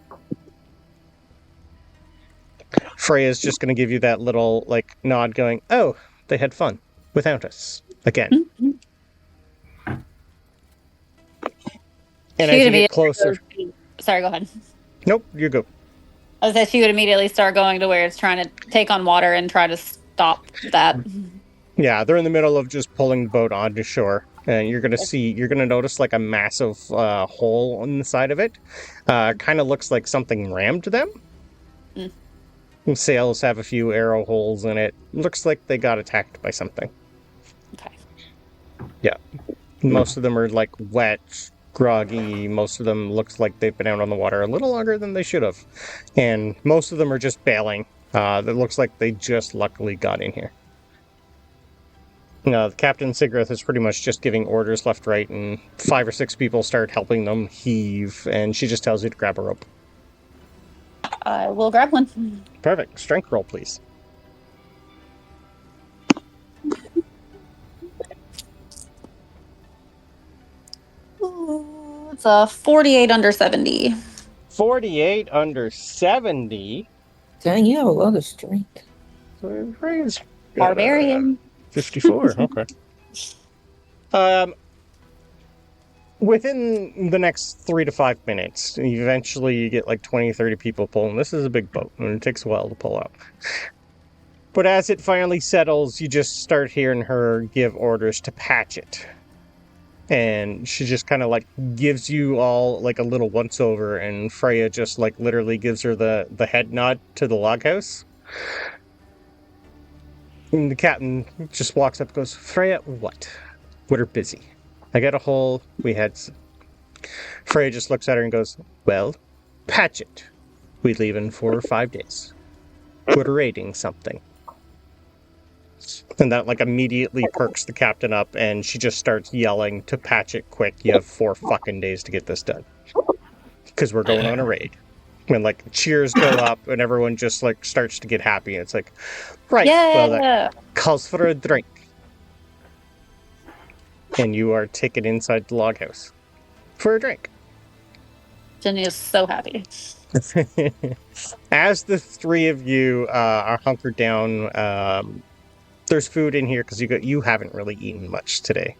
Freya's just going to give you that little like nod going, oh, they had fun without us again. And as you get closer... Sorry, go ahead. Nope, you go. I was that she would immediately start going to where it's trying to take on water and try to stop that. Yeah, they're in the middle of just pulling the boat onto shore. And you're going to notice like a massive hole on the side of it. Kind of looks like something rammed them. The sails have a few arrow holes in it. Looks like they got attacked by something. Okay. Yeah. Most of them are like wet, groggy. Most of them looks like they've been out on the water a little longer than they should have. And most of them are just bailing. It looks like they just luckily got in here. No, Captain Sigrith is pretty much just giving orders left, right, and 5 or 6 people start helping them heave, and she just tells you to grab a rope. I will grab one. Perfect. Strength roll, please. It's a 48 under 70. 48 under 70. Dang, you have a lot of strength. So Freya's Barbarian. 54, okay. Within the next 3 to 5 minutes, eventually you get like 20, 30 people pulling. This is a big boat, and it takes a while to pull out. But as it finally settles, you just start hearing her give orders to patch it. And she just kind of like gives you all like a little once over, and Freya just like literally gives her the head nod to the loghouse. And the captain just walks up and goes, Freya, what? We're busy. I got a hole. Freya just looks at her and goes, well, patch it. We leave in 4 or 5 days. We're raiding something. And that, like, immediately perks the captain up, and she just starts yelling to patch it quick. You have 4 fucking days to get this done. Because we're going on a raid. And, like, cheers go up, and everyone just, like, starts to get happy. It's like, right, well, that calls for a drink. And you are taken inside the loghouse for a drink. Jenny is so happy. As the 3 of you are hunkered down, there's food in here because you haven't really eaten much today.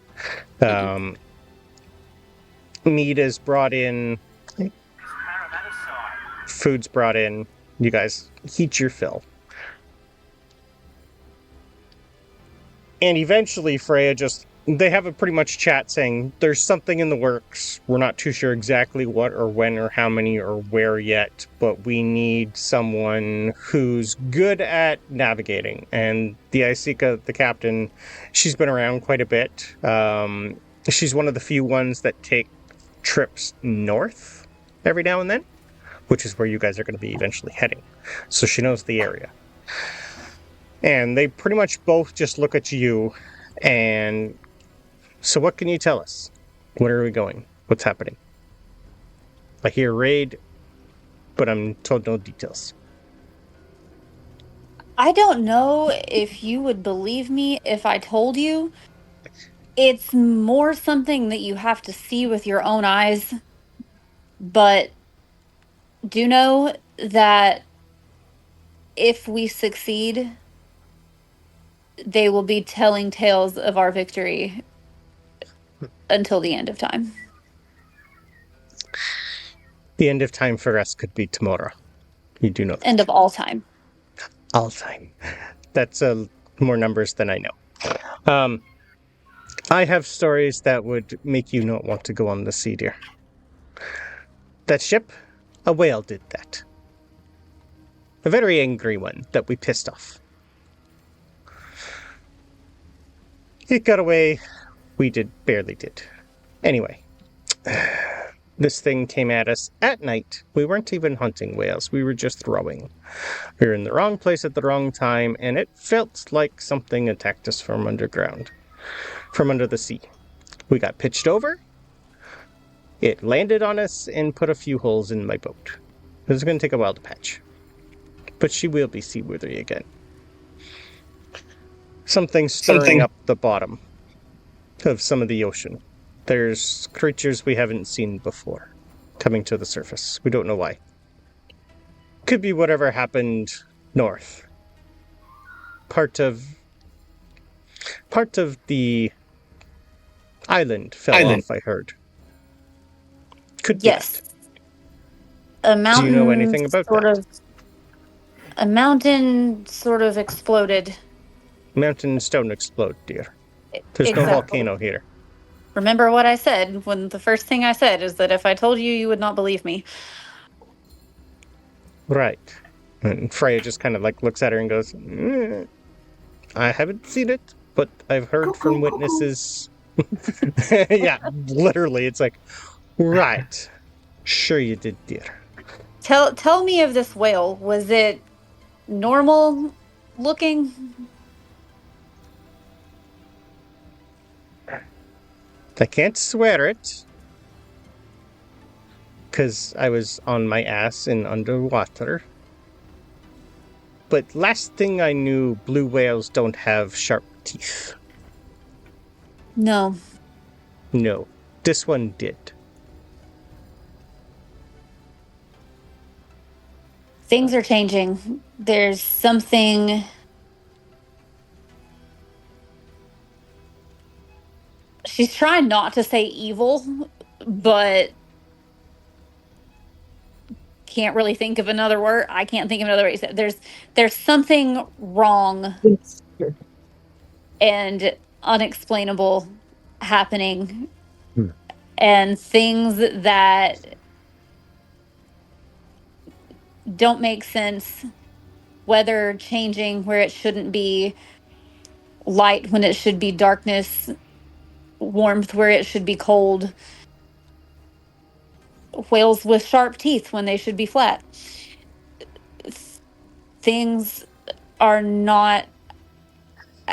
Meat is brought in. Food's brought in. You guys eat your fill. And eventually Freya they have a pretty much chat saying there's something in the works. We're not too sure exactly what or when or how many or where yet, but we need someone who's good at navigating. And the Isika, the captain, she's been around quite a bit. She's one of the few ones that take trips north every now and then, which is where you guys are going to be eventually heading. So she knows the area. And they pretty much both just look at you and... So what can you tell us? Where are we going? What's happening? I hear raid, but I'm told no details. I don't know if you would believe me if I told you. It's more something that you have to see with your own eyes. But do know that if we succeed, they will be telling tales of our victory until the end of time. The end of time for us could be tomorrow. You do know that. End of all time. All time. That's more numbers than I know. I have stories that would make you not want to go on the sea, dear. That ship, a whale did that. A very angry one that we pissed off. It got away. We barely did. Anyway, this thing came at us at night. We weren't even hunting whales. We were just throwing. We were in the wrong place at the wrong time, and it felt like something attacked us from underground, from under the sea. We got pitched over. It landed on us and put a few holes in my boat. It was going to take a while to patch. But she will be seaworthy again. Something's stirring up the bottom of some of the ocean. There's creatures we haven't seen before coming to the surface. We don't know why. Could be whatever happened north. Part of the island fell off, I heard. Could be. Yes. A mountain. Do you know anything about that? A mountain sort of exploded. Mountains don't explode, dear. There's no volcano here. Remember what I said when the first thing I said is that if I told you, you would not believe me. Right. And Freya just kind of like looks at her and goes, I haven't seen it, but I've heard from witnesses. Yeah, literally. It's like, right. Sure you did, dear. Tell me of this whale. Was it normal looking? I can't swear it, because I was on my ass and underwater. But last thing I knew, blue whales don't have sharp teeth. No. No, this one did. Things are changing. There's something... She's trying not to say evil, but can't really think of another word. I can't think of another way to say it. There's something wrong and unexplainable happening. And things that don't make sense, weather changing where it shouldn't be, light when it should be darkness, warmth where it should be cold, whales with sharp teeth when they should be flat. Things are not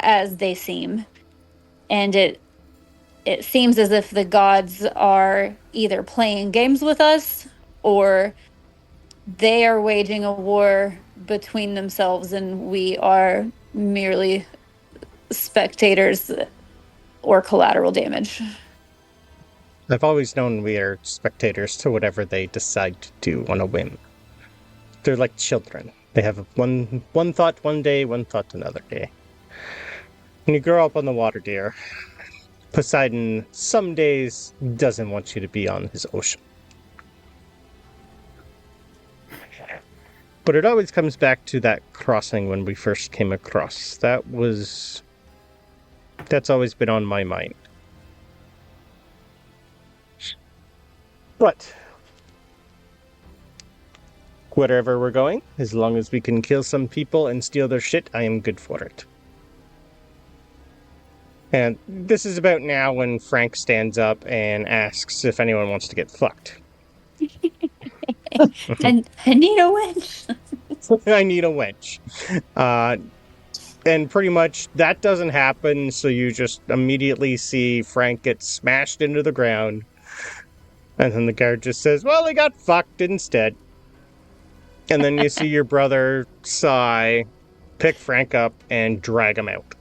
as they seem. And it seems as if the gods are either playing games with us or they are waging a war between themselves and we are merely spectators or collateral damage. I've always known we are spectators to whatever they decide to do on a whim. They're like children. They have one thought one day, one thought another day. When you grow up on the water, dear, Poseidon some days doesn't want you to be on his ocean. But it always comes back to that crossing when we first came across. That's always been on my mind. But wherever we're going, as long as we can kill some people and steal their shit, I am good for it. And this is about now when Frank stands up and asks if anyone wants to get fucked. And I need a winch. I need a wench. And pretty much that doesn't happen, so you just immediately see Frank get smashed into the ground. And then the guard just says, well, he got fucked instead. And then you see your brother sigh, pick Frank up, and drag him out.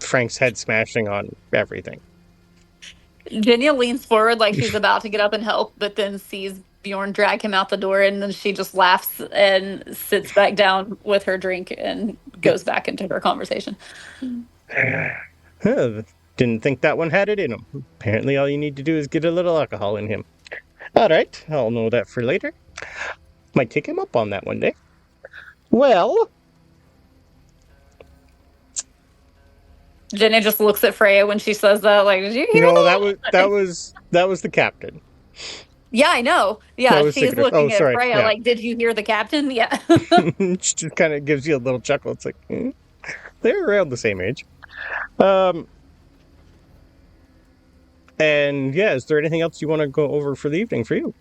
Frank's head smashing on everything. Genya leans forward like she's about to get up and help, but then sees Bjorn drag him out the door, and then she just laughs and sits back down with her drink and goes back into her conversation. Didn't think that one had it in him. Apparently all you need to do is get a little alcohol in him. Alright, I'll know that for later. Might take him up on that one day. Well... Genya just looks at Freya when she says that, like, did you hear No, that? that was the captain. Yeah, I know. Yeah, she's secretive. looking at Sorry, Freya yeah. like, did you hear the captain? Yeah. She just kind of gives you a little chuckle. It's like, they're around the same age. And yeah, is there anything else you want to go over for the evening for you?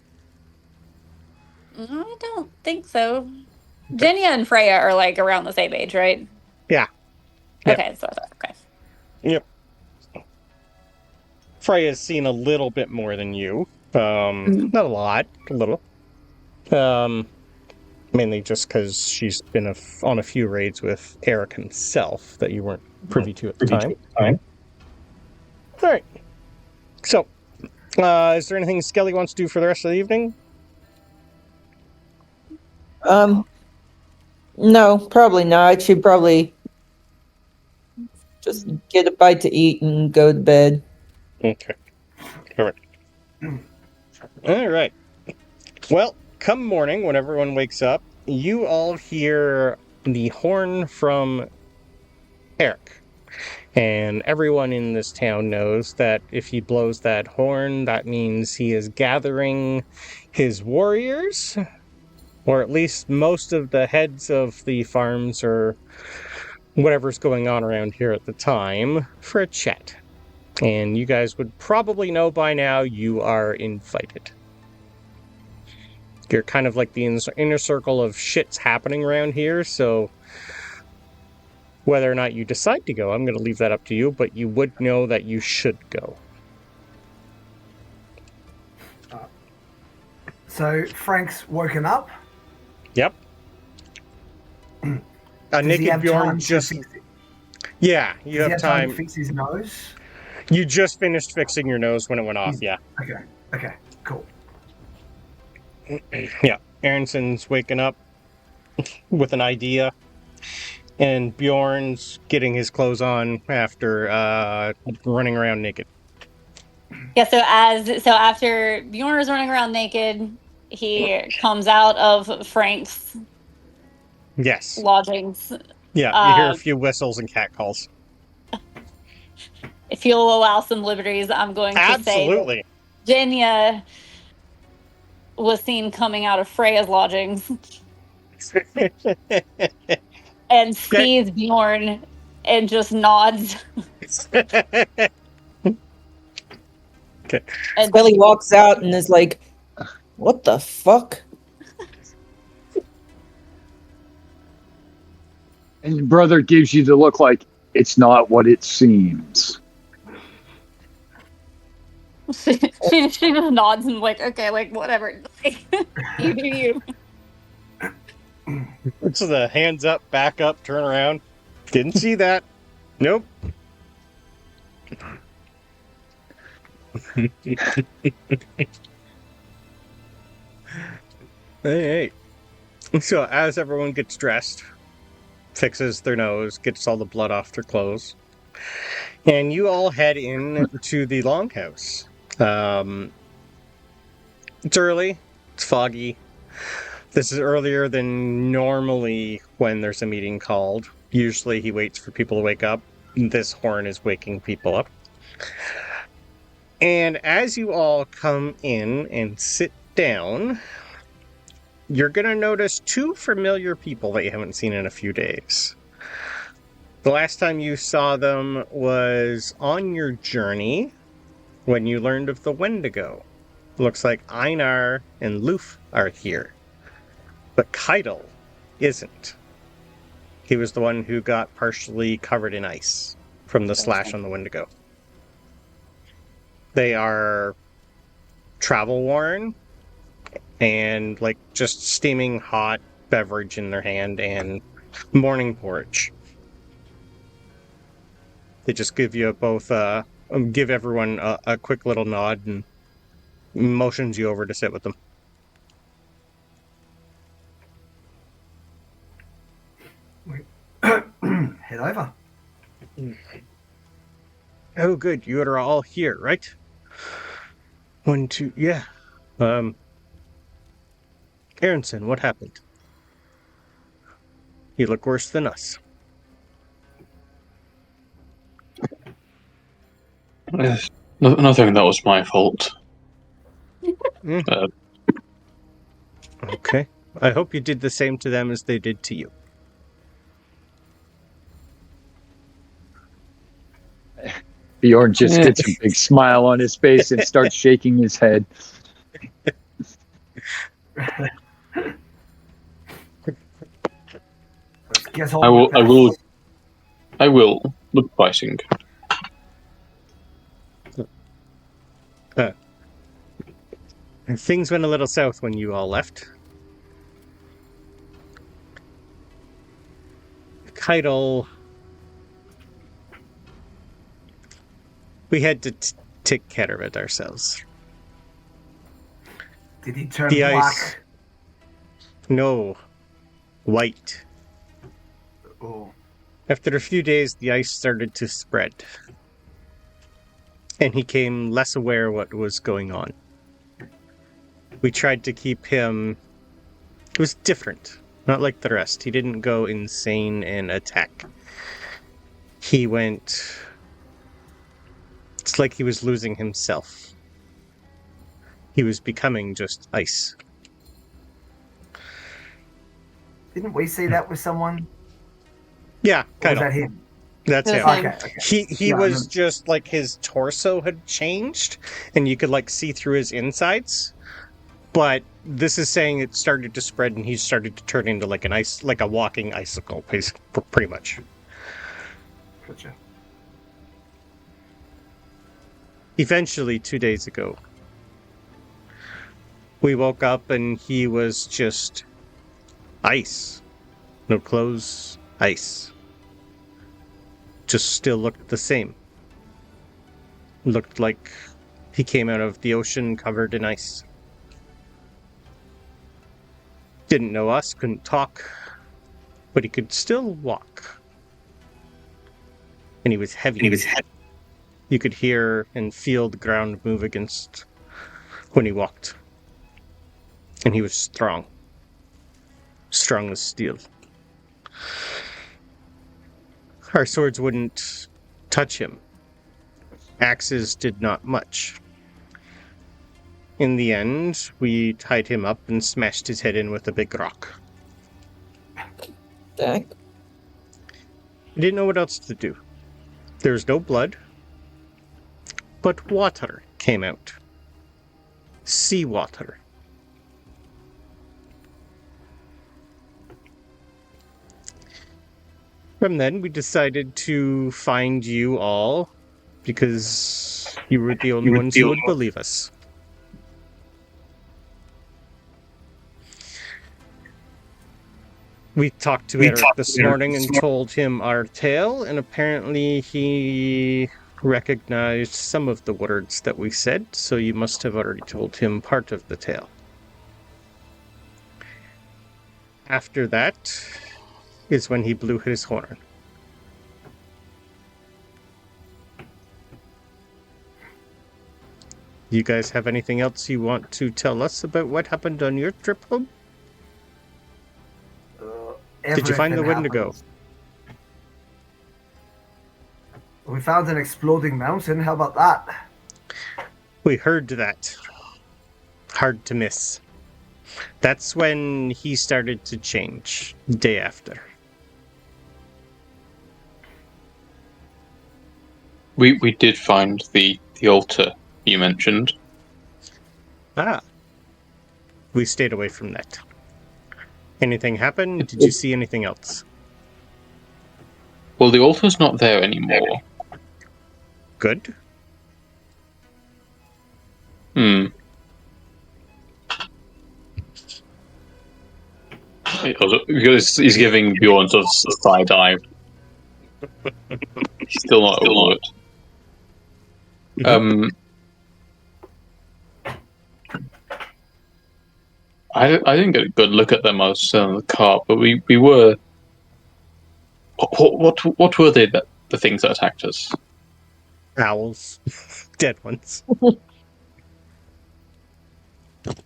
I don't think so. Genya and Freya are like around the same age, right? Yeah. Okay, so okay. Yep. Freya's seen a little bit more than you. Not a lot, a little. Mainly just because she's been on a few raids with Eric himself that you weren't privy to at the time. Alright. So, is there anything Skelly wants to do for the rest of the evening? No, probably not. She'd probably just get a bite to eat and go to bed. Okay. Alright. Alright. Well, come morning, when everyone wakes up, you all hear the horn from Eric. And everyone in this town knows that if he blows that horn, that means he is gathering his warriors, or at least most of the heads of the farms or whatever's going on around here at the time, for a chat. And you guys would probably know by now you are invited. You're kind of like the inner circle of shit's happening around here, so whether or not you decide to go, I'm going to leave that up to you, but you would know that you should go. So Frank's woken up. Yep. A naked Bjorn just... Yeah, you have time to fix his nose? You just finished fixing your nose when it went off, yeah. Okay, cool. Yeah, Aronson's waking up with an idea, and Bjorn's getting his clothes on after running around naked. Yeah, so after Bjorn is running around naked, he comes out of Frank's lodgings. Yeah, you hear a few whistles and catcalls. If you'll allow some liberties, I'm going to say that Genya was seen coming out of Freya's lodgings and sees Bjorn and just nods. Okay. And Skelly walks out and is like, what the fuck? And brother gives you the look like it's not what it seems. She just nods and like, okay, like whatever. You do you. So the hands up, back up, turn around. Didn't see that. Nope. Hey. So as everyone gets dressed, fixes their nose, gets all the blood off their clothes, and you all head in to the longhouse. It's early. It's foggy. This is earlier than normally when there's a meeting called. Usually he waits for people to wake up. This horn is waking people up. And as you all come in and sit down, you're going to notice two familiar people that you haven't seen in a few days. The last time you saw them was on your journey when you learned of the Wendigo. Looks like Einar and Loof are here. But Keidel isn't. He was the one who got partially covered in ice from the slash on the Wendigo. They are travel worn and like just steaming hot beverage in their hand and morning porridge. They just give you both give everyone a quick little nod and motions you over to sit with them. Head over. Oh, good. You are all here, right? 1, 2, yeah. Aronson, what happened? You look worse than us. Nothing that was my fault. Okay. I hope you did the same to them as they did to you. Bjorn just gets a big smile on his face and starts shaking his head. I will look pricing. Things went a little south when you all left. Keidel, we had to take care of it ourselves. Did he turn The black? ice. No. White. Oh. After a few days, the ice started to spread. And he came less aware what was going on. We tried to keep him... It was different. Not like the rest. He didn't go insane and attack. He went... It's like he was losing himself. He was becoming just ice. Didn't we see that with someone? Yeah, Or was kind that of. him? That's him. Same. Okay. He Yeah, I was remember. just like his torso had changed, and you could like see through his insides. But this is saying it started to spread, and he started to turn into like a walking icicle, pretty much. Gotcha. Eventually, 2 days ago, we woke up and he was just ice. No clothes, ice. Just still looked the same. Looked like he came out of the ocean covered in ice. Didn't know us, couldn't talk, but he could still walk. And he was heavy. You could hear and feel the ground move against when he walked. And he was strong. Strong as steel. Our swords wouldn't touch him. Axes did not much. In the end, we tied him up and smashed his head in with a big rock. Dang. We didn't know what else to do. There was no blood, but water came out. Seawater. From then, we decided to find you all because you were the only ones who would believe us. We talked to Eric this morning and told him our tale, and apparently he recognized some of the words that we said, so you must have already told him part of the tale. After that is when he blew his horn. You guys have anything else you want to tell us about what happened on your trip home? Did you find the Wendigo? We found an exploding mountain. How about that? We heard that. Hard to miss. That's when he started to change, the day after. We did find the altar you mentioned. Ah. We stayed away from that. Anything happen? Did you see anything else? Well, the altar's not there anymore. Good. Because he's giving Bjorn sort of a side eye. He's still not over it. I didn't get a good look at them. I was still in the car, but we were. What were they? The things that attacked us? Owls. Dead ones.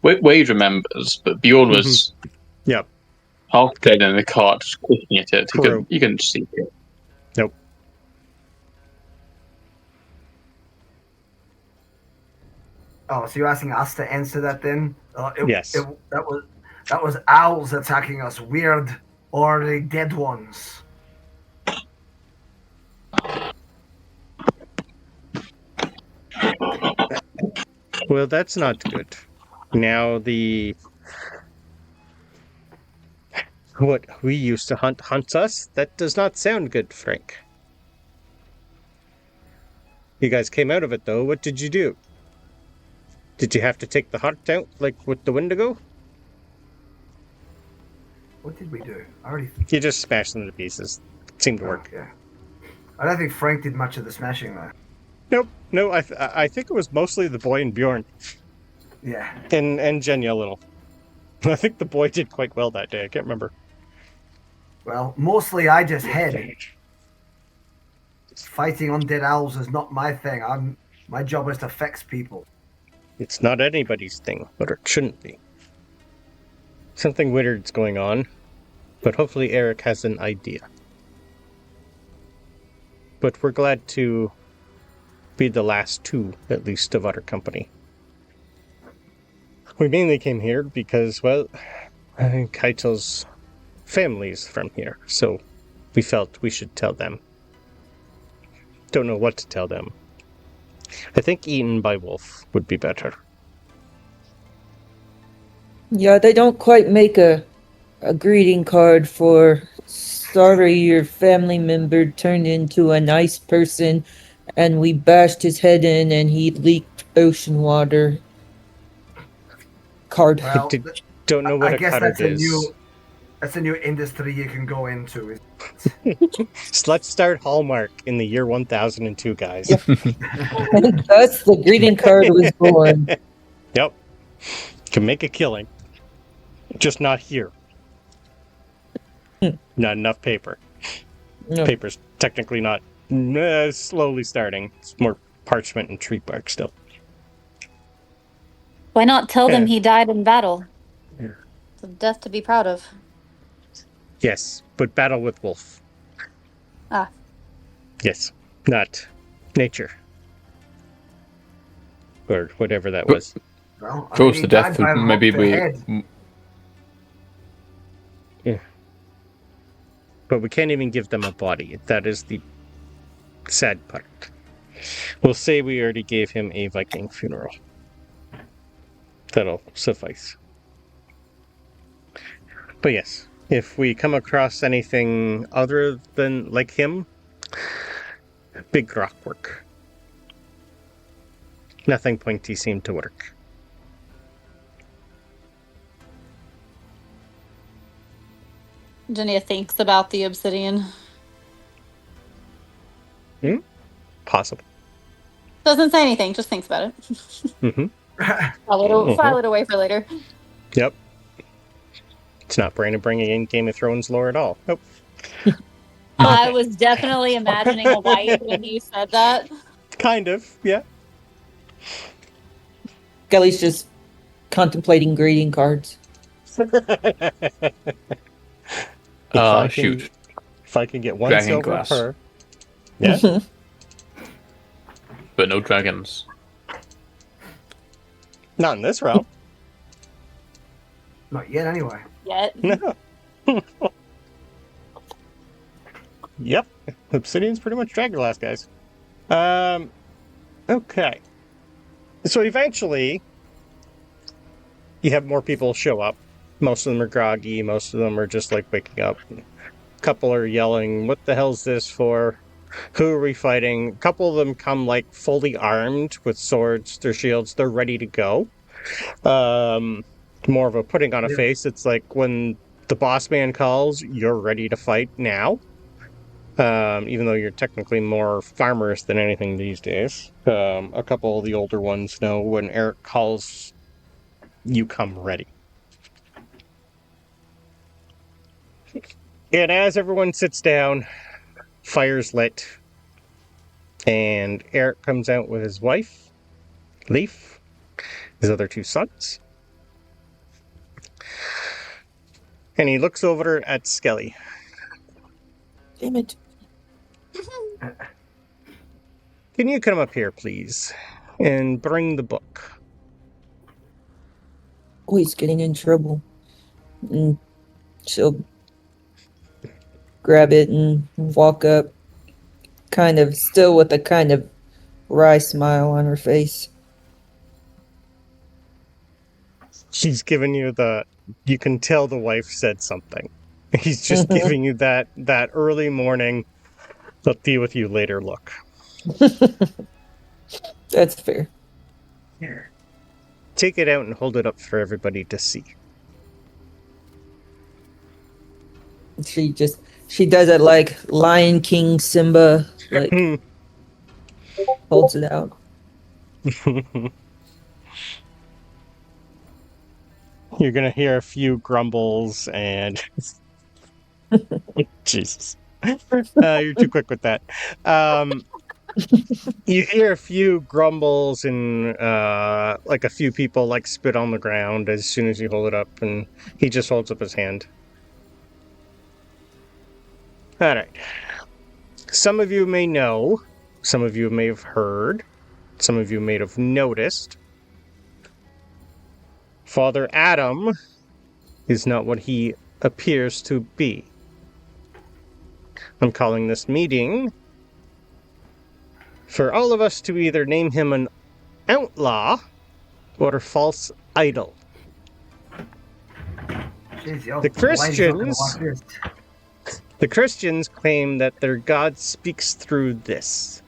Wade remembers, but Bjorn was Yep. half dead in the car, just looking at it. You can see it. Nope. Oh, so you're asking us to answer that then? Yes. That was owls attacking us. Weird, or the dead ones. Well, that's not good. Now what we used to hunt hunts us? That does not sound good, Frank. You guys came out of it, though. What did you do? Did you have to take the heart out, like with the Wendigo? What did we do? You just smashed them to pieces. It seemed to work. Yeah. I don't think Frank did much of the smashing, though. Nope. No, I think it was mostly the boy and Bjorn. Yeah. And Genya a little. I think the boy did quite well that day. I can't remember. Well, mostly I just hid. Fighting undead owls is not my thing. My job is to fix people. It's not anybody's thing, but it shouldn't be. Something weird's going on, but hopefully Eric has an idea. But we're glad to be the last two, at least, of our company. We mainly came here because, well, I think Keitel's family's from here, so we felt we should tell them. Don't know what to tell them. I think eaten by wolf would be better. Yeah, they don't quite make a greeting card for sorry your family member turned into a nice person and we bashed his head in and he leaked ocean water. Card. Well, don't know what I a guess card is. That's a new industry you can go into. So let's start Hallmark in the year 1002, guys. Thus the greeting card was born. Yep. Can make a killing. Just not here. Not enough paper. No. Paper's technically not slowly starting. It's more parchment and tree bark still. Why not tell them Yeah. he died in battle? Yeah. It's a death to be proud of. Yes, but battle with wolf. Ah. Yes, not nature. Or whatever that was. Well, If it was the death, maybe we. Yeah. But we can't even give them a body. That is the sad part. We'll say we already gave him a Viking funeral. That'll suffice. But yes, If we come across anything other than like him, big rock work. Nothing pointy seemed to work. Genia thinks about the obsidian. Possible. Doesn't say anything, just thinks about it. Mm-hmm. File it away for later. Yep. It's not Brandon bringing in Game of Thrones lore at all. Nope. I was definitely imagining a wife when you said that. Kind of, yeah. Skelly's just contemplating greeting cards. Shoot. If I can get one Dragon silver glass. per. Yeah. But no dragons. Not in this round. Not yet, anyway. Yet. No. Yep. Obsidian's pretty much Dragonglass, guys. Okay. So eventually, you have more people show up. Most of them are groggy. Most of them are just like waking up. A couple are yelling, "What the hell's this for? Who are we fighting?" A couple of them come like fully armed with swords, their shields. They're ready to go. More of a putting on a face. It's like when the boss man calls, you're ready to fight now. Even though you're technically more farmers than anything these days. A couple of the older ones know when Eric calls, you come ready. And as everyone sits down, fire's lit, and Eric comes out with his wife, Leaf, his other two sons. And he looks over at Skelly. Damn it. Can you come up here, please, and bring the book? Oh, he's getting in trouble. And she'll grab it and walk up, kind of still with a kind of wry smile on her face. She's giving you you can tell the wife said something. He's just giving you that early morning, I'll deal with you later look. That's fair. Here. Take it out and hold it up for everybody to see. She does it like Lion King Simba, like holds it out. You're gonna hear a few grumbles and Jesus. You're too quick with that. You hear a few grumbles and like a few people like spit on the ground as soon as you hold it up, and he just holds up his hand. All right. Some of you may know, some of you may have heard, some of you may have noticed. Father Adam is not what he appears to be. I'm calling this meeting for all of us to either name him an outlaw or a false idol. Jeez, The Christians claim that their God speaks through this.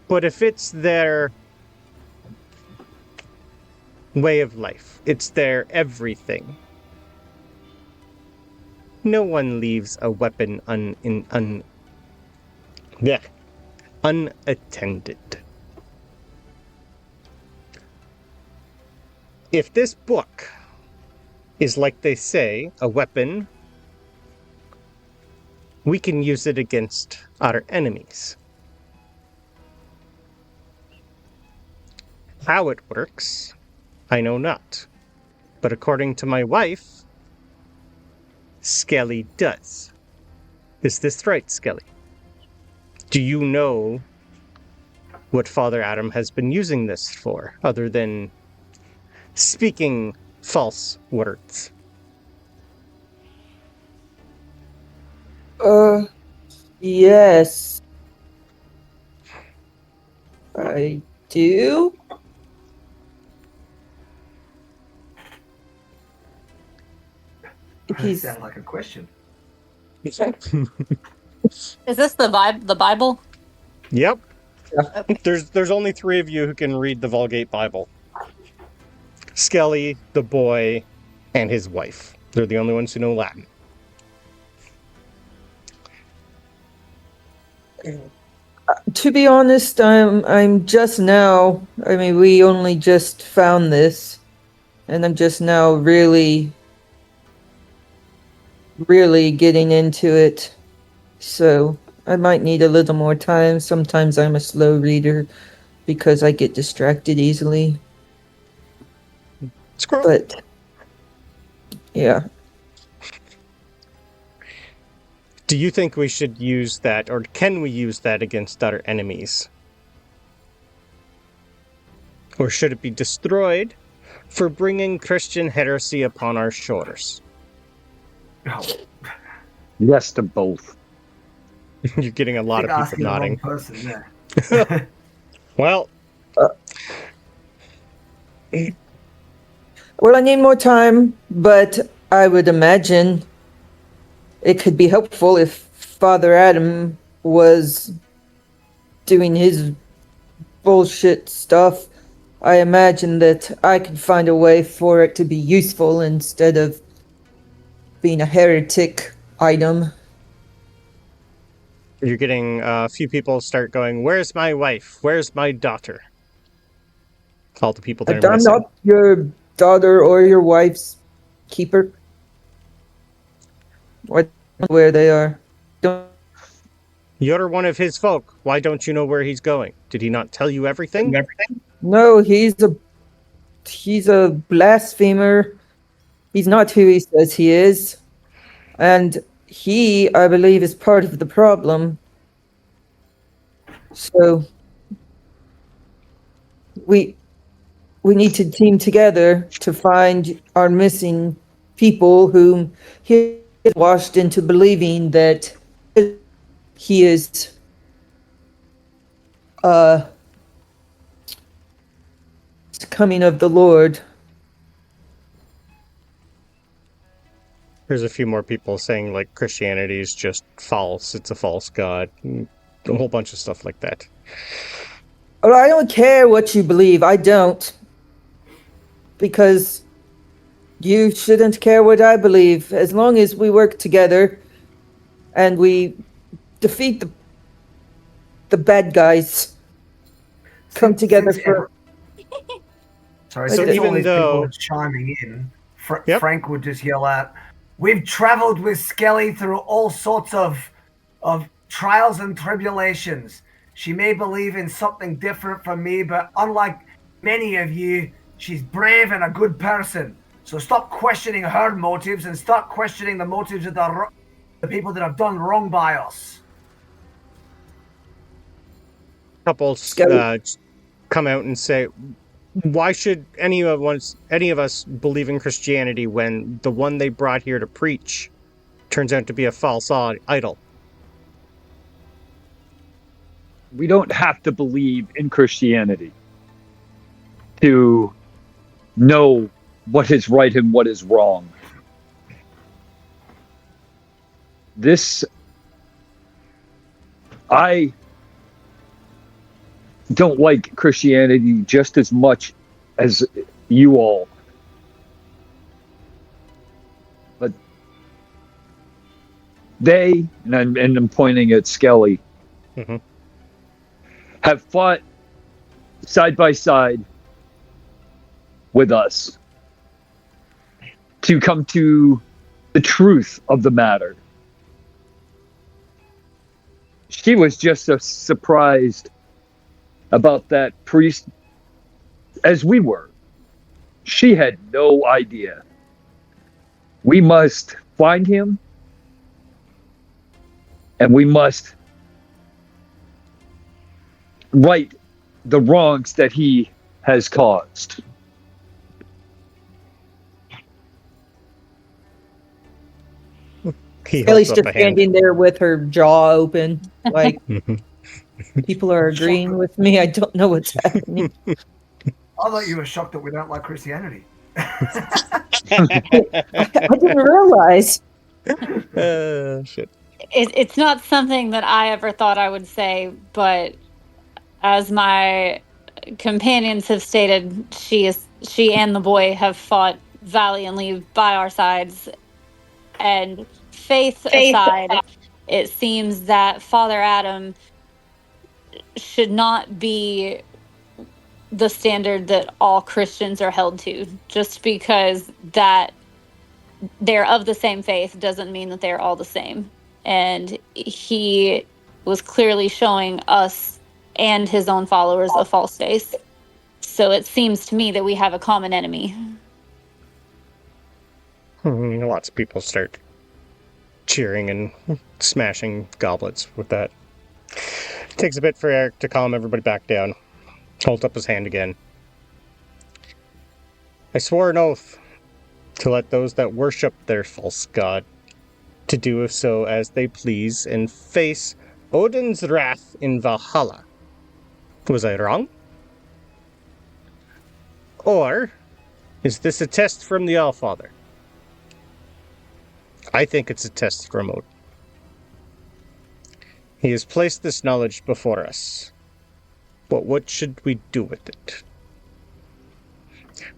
But if it's their way of life, it's their everything, no one leaves a weapon unattended. If this book is, like they say, a weapon, we can use it against our enemies. How it works, I know not. But according to my wife, Skelly does. Is this right, Skelly? Do you know what Father Adam has been using this for, other than speaking false words? Yes. I do. He's Sounded like a question. Is this the Bible? Yep. Yeah. There's only 3 of you who can read the Vulgate Bible. Skelly, the boy, and his wife. They're the only ones who know Latin. to be honest, I'm just now. I mean, we only just found this, and I'm just now really getting into it. So I might need a little more time. Sometimes I'm a slow reader because I get distracted easily. Squirrel. But yeah. Do you think we should use that, or can we use that against our enemies? Or should it be destroyed for bringing Christian heresy upon our shores? Oh, Yes to both. You're getting a lot of I think people asking nodding. the wrong person there. Well, Well, I need more time, but I would imagine it could be helpful if Father Adam was doing his bullshit stuff. I imagine that I could find a way for it to be useful instead of being a heretic item. you're getting a few people start going, "Where's my wife? Where's my daughter?" All the people that are I'm missing. not your daughter or your wife's keeper. I don't know where they are. You're one of his folk. Why don't you know where he's going? Did he not tell you everything? No, he's a blasphemer. He's not who he says he is. And he, I believe, is part of the problem. So we need to team together to find our missing people whom he has washed into believing that he is coming of the Lord. There's a few more people saying, like, Christianity is just false. It's a false god. A whole bunch of stuff like that. Well, I don't care what you believe. I don't. Because you shouldn't care what I believe. As long as we work together and we defeat the bad guys. Come together for... Sorry, So so even all these though- people are chiming in, Yep. Frank would just yell out, "We've travelled with Skelly through all sorts of trials and tribulations. She may believe in something different from me, but unlike many of you, she's brave and a good person. So stop questioning her motives and start questioning the motives of the people that have done wrong by us." Couples Scary. come out and say, why should any of us believe in Christianity when the one they brought here to preach turns out to be a false idol? We don't have to believe in Christianity to know what is right and what is wrong. I don't like Christianity just as much as you all. But they, and I'm pointing at Skelly, Mhm. have fought side by side with us to come to the truth of the matter. She was just as surprised about that priest as we were. She had no idea. We must find him, and we must right the wrongs that he has caused. He Kelly's holds up just a hand. standing there with her jaw open. Like, Mhm. people are agreeing with me. I don't know what's happening. I thought you were shocked that we don't like Christianity. I didn't realize. Shit. It's not something that I ever thought I would say, but as my companions have stated, she and the boy have fought valiantly by our sides. And faith aside, it seems that Father Adam should not be the standard that all Christians are held to. Just because that they're of the same faith doesn't mean that they're all the same. And he was clearly showing us and his own followers a false face. So it seems to me that we have a common enemy. Lots of people start cheering and smashing goblets with that. It takes a bit for Eric to calm everybody back down. Holds up his hand again. I swore an oath to let those that worship their false god to do so as they please and face Odin's wrath in Valhalla. Was I wrong? Or is this a test from the Allfather? I think it's a test from Odin. He has placed this knowledge before us. But what should we do with it?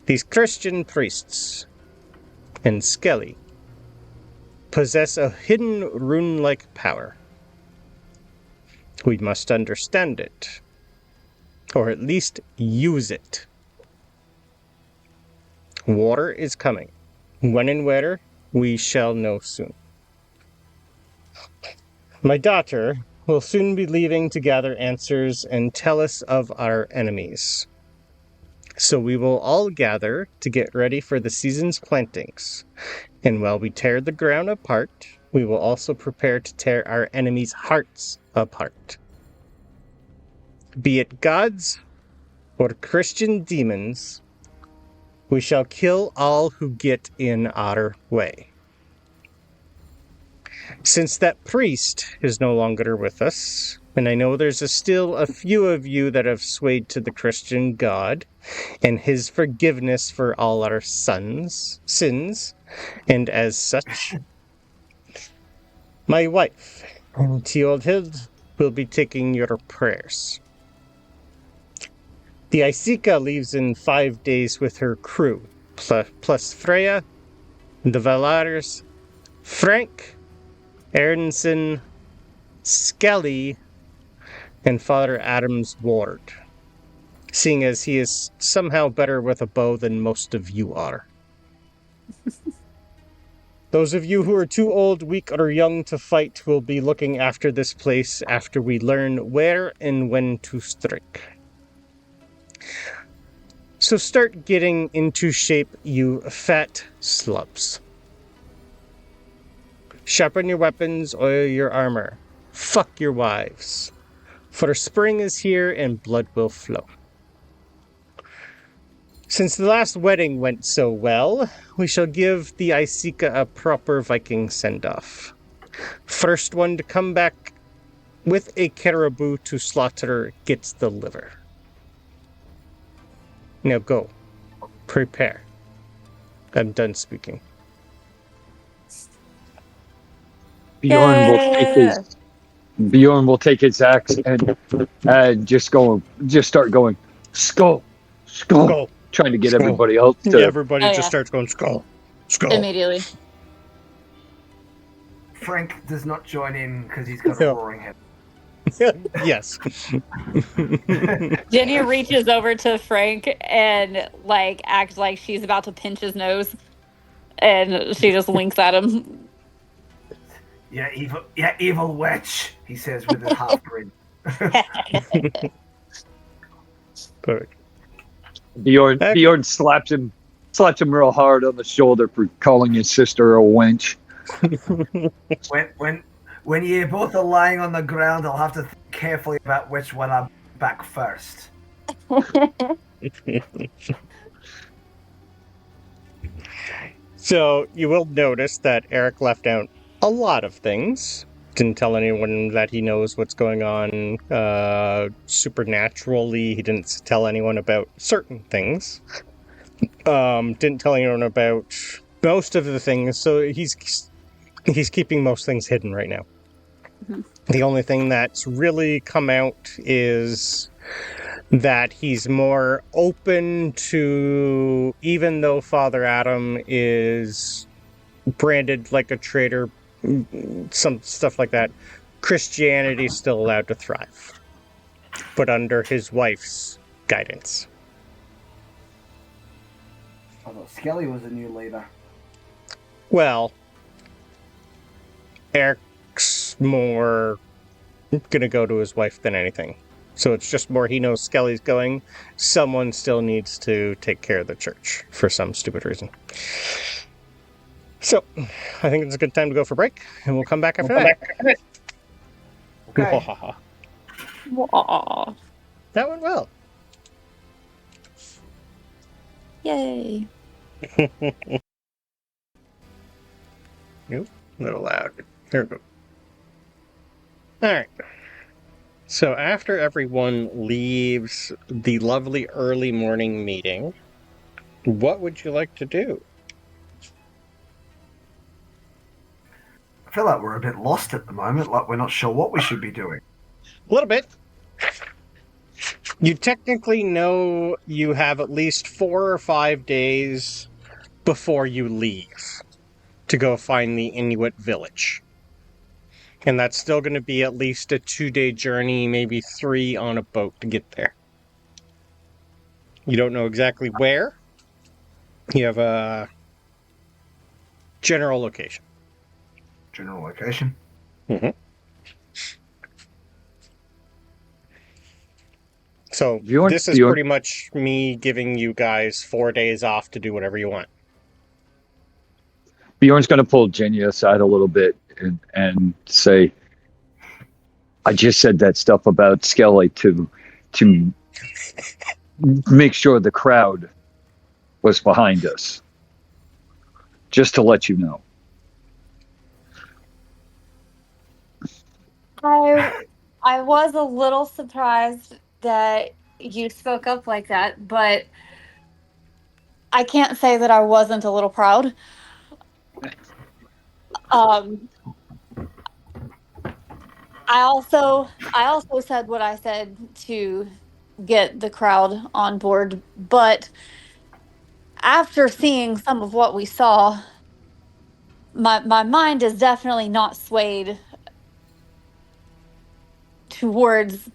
These Christian priests and Skelli possess a hidden rune-like power. We must understand it, or at least use it. Water is coming. When and where, we shall know soon. My daughter will soon be leaving to gather answers and tell us of our enemies. So we will all gather to get ready for the season's plantings. And while we tear the ground apart, we will also prepare to tear our enemies' hearts apart. Be it gods or Christian demons, we shall kill all who get in our way. Since that priest is no longer with us, and I know there's still a few of you that have swayed to the Christian God and his forgiveness for all our sins, and as such, my wife, Theodhild, will be taking your prayers. The Icica leaves in 5 days with her crew, plus Freya, the Valaars, Frank, Aronson, Skelli, and Father Adam's ward, seeing as he is somehow better with a bow than most of you are. Those of you who are too old, weak, or young to fight will be looking after this place after we learn where and when to strike. So start getting into shape, you fat slubs. Sharpen your weapons, oil your armor. Fuck your wives. For spring is here and blood will flow. Since the last wedding went so well, we shall give the Icica a proper Viking send-off. First one to come back with a caribou to slaughter gets the liver. Now go. Prepare. I'm done speaking. Bjorn will take his axe and just start going skull, trying to get Skull. everybody else to. Everybody just starts going skull. Immediately. Frank does not join in because he's got a Yeah. roaring head. Yes. Jenny reaches over to Frank and acts like she's about to pinch his nose, and she just winks at him. Yeah, evil witch, he says with his half grin. Perfect. Bjorn slaps him real hard on the shoulder for calling his sister a wench. When you both are lying on the ground, I'll have to think carefully about which one I'm back first. So you will notice that Eric left out a lot of things. Didn't tell anyone that he knows what's going on supernaturally. He didn't tell anyone about certain things. Didn't tell anyone about most of the things, so he's keeping most things hidden right now. Mhm. The only thing that's really come out is that he's more open to, even though Father Adam is branded like a traitor, some stuff like that, Christianity's still allowed to thrive, but under his wife's guidance. I thought Skelly was a new leader. Well, Eric's more gonna go to his wife than anything. So it's just more he knows Skelly's going. Someone still needs to take care of the church for some stupid reason. So, I think it's a good time to go for break, and we'll come back after that. Okay. Aw. That went well. Yay. Nope, a little loud. There we go. Alright. So after everyone leaves the lovely early morning meeting, what would you like to do? I feel like we're a bit lost at the moment, like we're not sure what we should be doing. A little bit. You technically know you have at least 4 or 5 days before you leave to go find the Inuit village. And that's still going to be at least a 2-day journey, maybe 3 on a boat to get there. You don't know exactly where. You have a general location. General location. So Bjorn- this is Bjorn- pretty much me giving you guys 4 days off to do whatever you want. Bjorn's going to pull Genya aside a little bit and say, I just said that stuff about Skelly to make sure the crowd was behind us. Just to let you know. I was a little surprised that you spoke up like that, but I can't say that I wasn't a little proud. I also said what I said to get the crowd on board, but after seeing some of what we saw, my mind is definitely not swayed towards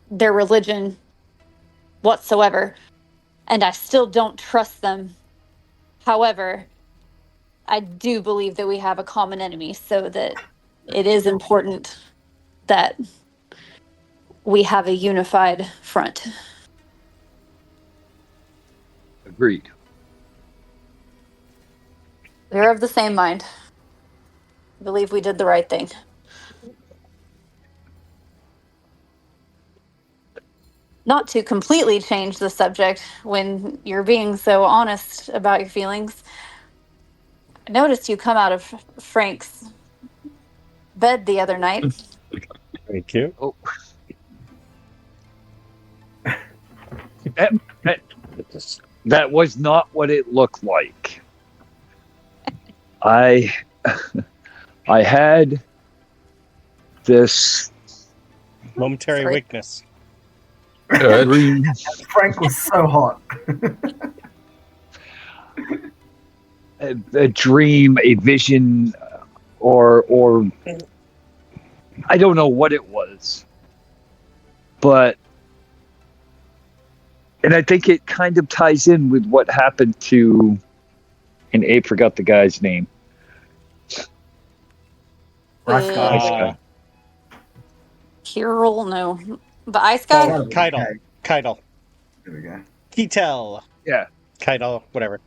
their religion whatsoever, and I still don't trust them. However, I do believe that we have a common enemy, so that it is important that we have a unified front. Agreed. We're of the same mind. I believe we did the right thing. Not to completely change the subject when you're being so honest about your feelings, I noticed you come out of Frank's bed the other night. Thank you. Oh. That was not what it looked like. I had this Momentary Sorry. weakness. dream. Frank was so hot. A dream, a vision, or I don't know what it was, but and I think it kind of ties in with what happened to, and Abe forgot the guy's name. Nice guy. Kirill, no. The ice guy? Oh, Keitel. There we go. Keitel. Yeah, Keitel, whatever.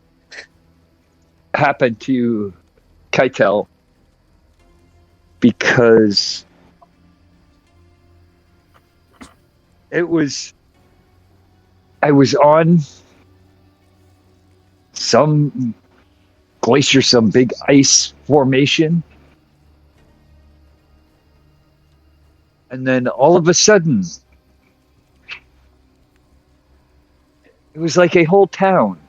happened to Keitel because I was on some glacier, some big ice formation. And then all of a sudden, it was like a whole town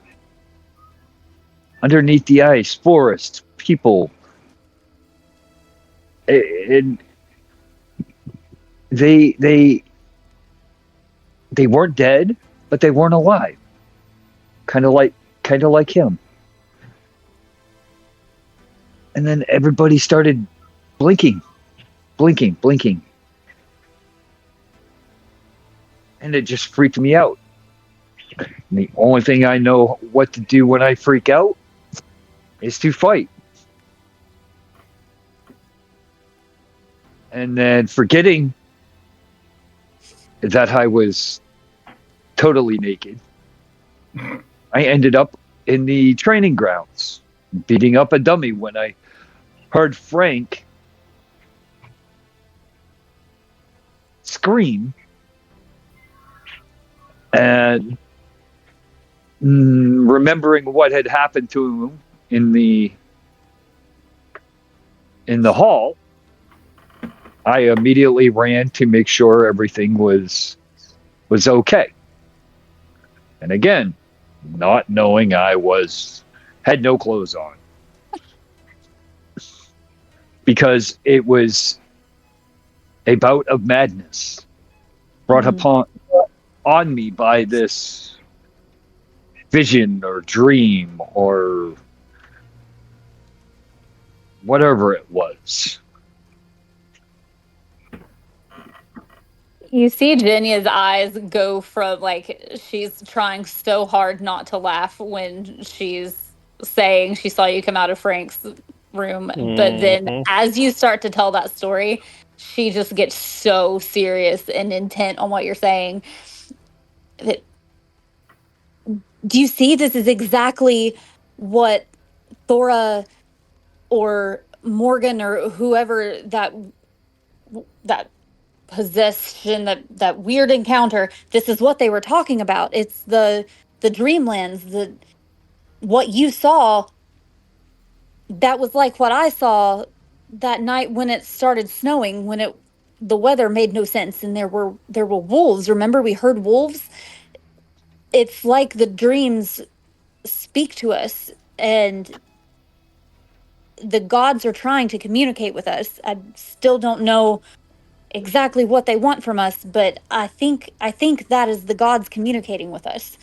underneath the ice, forests, people. And they weren't dead, but they weren't alive. Kind of like him. And then everybody started blinking. And it just freaked me out. And the only thing I know what to do when I freak out is to fight. And then forgetting that I was totally naked, I ended up in the training grounds, beating up a dummy when I heard Frank scream and remembering what had happened to him in the hall, I immediately ran to make sure everything was okay. And again, not knowing I had no clothes on. Because it was a bout of madness brought on me by this vision or dream or whatever it was. You see Jenya's eyes go from, like, she's trying so hard not to laugh when she's saying she saw you come out of Frank's room. But then as you start to tell that story, she just gets so serious and intent on what you're saying. Do you see? This is exactly what Thora or Morgan or whoever that possession, that weird encounter, this is what they were talking about. It's the dreamlands, what you saw. That was like what I saw that night when it started snowing, when the weather made no sense and there were wolves. Remember, we heard wolves? It's like the dreams speak to us and the gods are trying to communicate with us. I still don't know exactly what they want from us, but I think that is the gods communicating with us.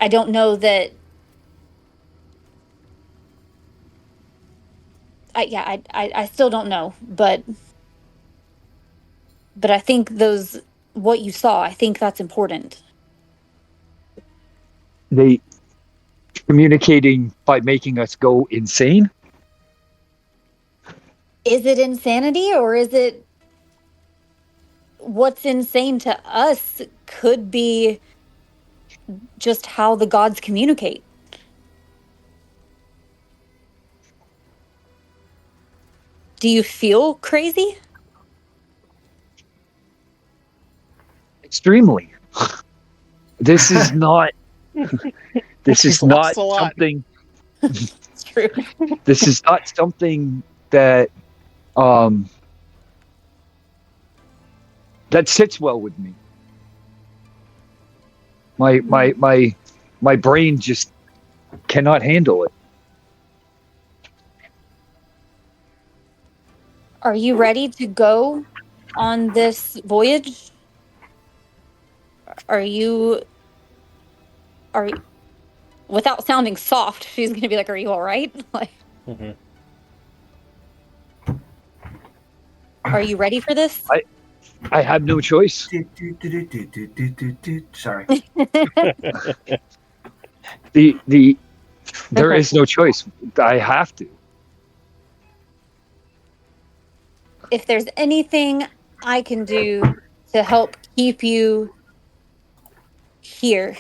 I don't know that. I still don't know, but I think what you saw, I think that's important. They communicating by making us go insane? Is it insanity, or is it what's insane to us could be just how the gods communicate? Do you feel crazy? Extremely. This is not something. It's true. This is not something that that sits well with me. My brain just cannot handle it. Are you ready to go on this voyage? Are you, without sounding soft, she's going to be like, are you all right? Like, are you ready for this? I have no choice. Sorry. There is no choice. I have to. If there's anything I can do to help keep you here,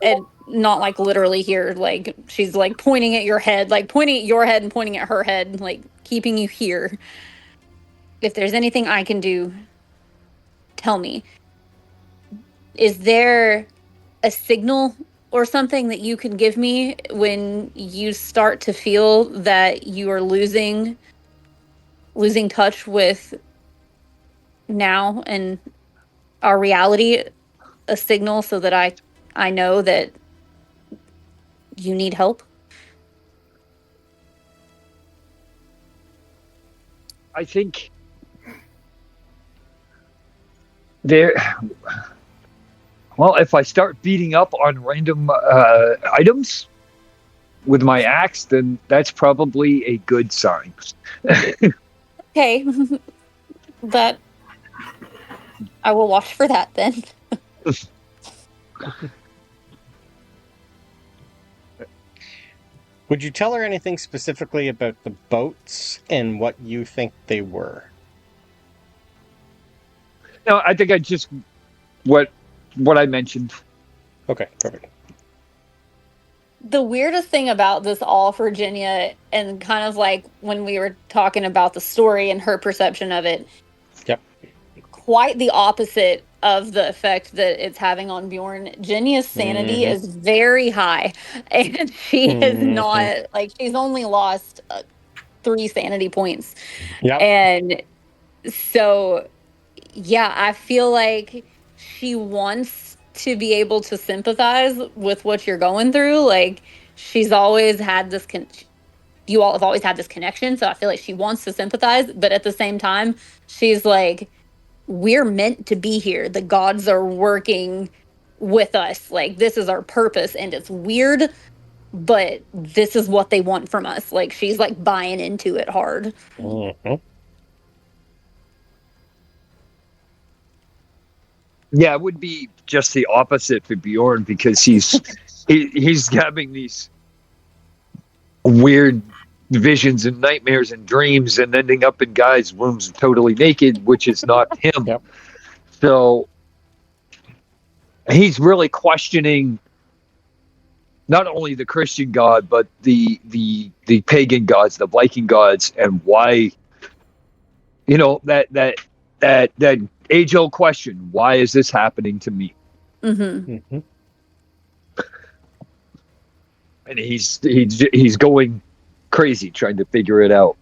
and not like literally here, like she's like pointing at your head, like pointing at your head and pointing at her head, like keeping you here. If there's anything I can do, tell me. Is there a signal or something that you can give me when you start to feel that you are losing touch with now and our reality? A signal so that I know that you need help? I think there. Well, if I start beating up on random items with my axe, then that's probably a good sign. Okay. That I will watch for that then. Would you tell her anything specifically about the boats and what you think they were? No, I think I just what I mentioned. Okay, perfect. The weirdest thing about this all for Genya, and kind of like when we were talking about the story and her perception of it, Yep. quite the opposite of the effect that it's having on Bjorn. Genya's sanity is very high, and she is not, like, she's only lost 3 sanity points. Yep. And so, yeah, I feel like she wants to be able to sympathize with what you're going through. Like, she's always had this you all have always had this connection, so I feel like she wants to sympathize, but at the same time she's like, we're meant to be here. The gods are working with us. Like, this is our purpose, and it's weird, but this is what they want from us. Like, she's like buying into it hard. Yeah, it would be just the opposite for Bjorn because he's having these weird visions and nightmares and dreams and ending up in guys' rooms totally naked, which is not him. Yep. So he's really questioning not only the Christian God, but the pagan gods, the Viking gods, and why, that age-old question, why is this happening to me? Mm-hmm. And he's going crazy trying to figure it out.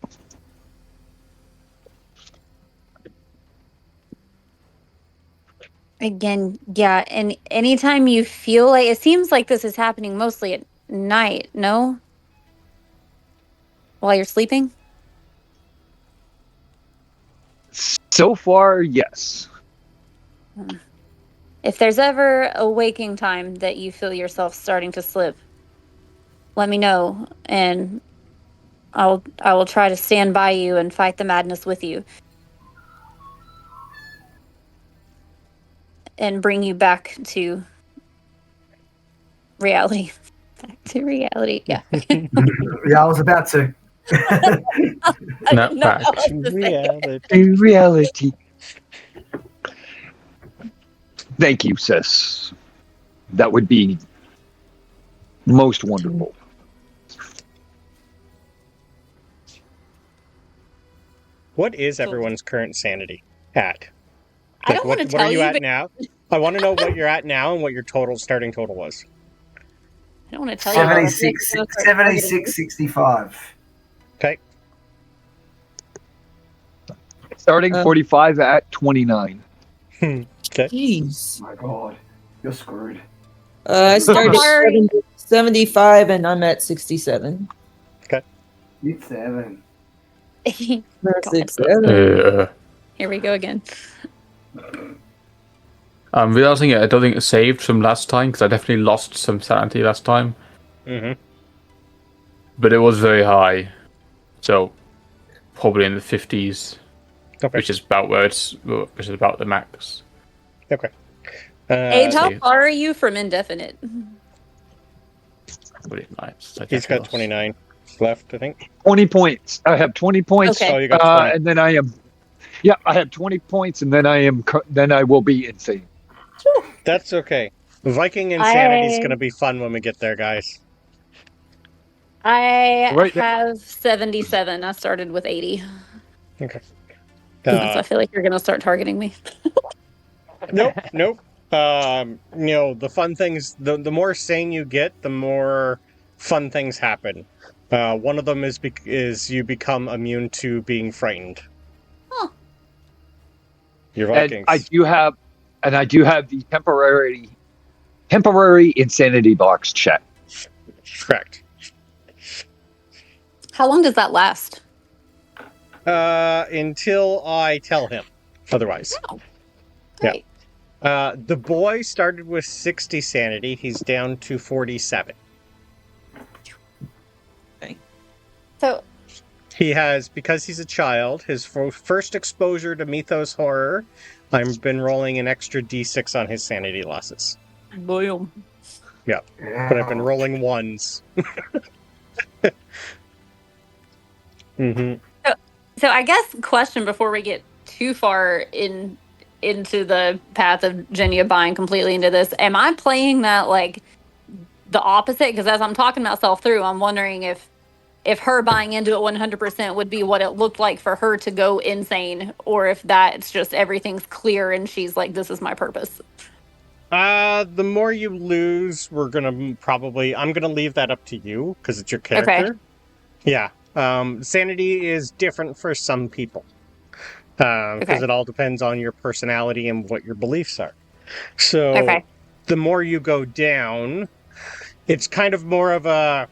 Again, yeah, and anytime you feel like, it seems like this is happening mostly at night, no? While you're sleeping? So far, yes. If there's ever a waking time that you feel yourself starting to slip, let me know, and I will try to stand by you and fight the madness with you. And bring you back to reality. Back to reality, yeah. Yeah, I was about to. Not back Reality. Reality. Thank you, sis. That would be most wonderful. What is everyone's current sanity at? I don't want to tell what are you you, at but now? I want to know what you're at now and what your starting total was. I don't want to tell you. 76.65. Okay. Starting 45 at 29. Okay. Jeez. My God, you're screwed. I started 75 and I'm at 67. You're 7. Not God. 67. Here we go again. I'm realizing I don't think it saved from last time because I definitely lost some sanity last time. But it was very high, so probably in the 50s, which is about which is about the max. Okay. Age, how far are you from indefinite? He's got 29 left, I think. 20 points. I have 20 points. Okay. Oh, you got 20. And then I am. Yeah, I have 20 points, and then I will be insane. That's okay. Viking insanity is going to be fun when we get there, guys. I have 77. I started with 80. Okay. So I feel like you're going to start targeting me. Nope. The fun things, the more sane you get, the more fun things happen. One of them is you become immune to being frightened. Huh. You're Vikings. And I do have the temporary insanity box check. Correct. How long does that last? Until I tell him otherwise. Oh, great. Yeah. The boy started with 60 sanity. He's down to 47. Okay. So He has, because he's a child, his first exposure to mythos horror, I've been rolling an extra d6 on his sanity losses. boom. Yeah. But I've been rolling ones. Mm-hmm. So I guess question before we get too far into the path of Genya buying completely into this, am I playing that like the opposite? Because as I'm talking myself through, I'm wondering if her buying into it 100% would be what it looked like for her to go insane, or if that's just everything's clear and she's like, this is my purpose. The more you lose, I'm gonna leave that up to you because it's your character. Okay. Yeah. Sanity is different for some people. Because it all depends on your personality and what your beliefs are. So the more you go down, it's kind of more of a,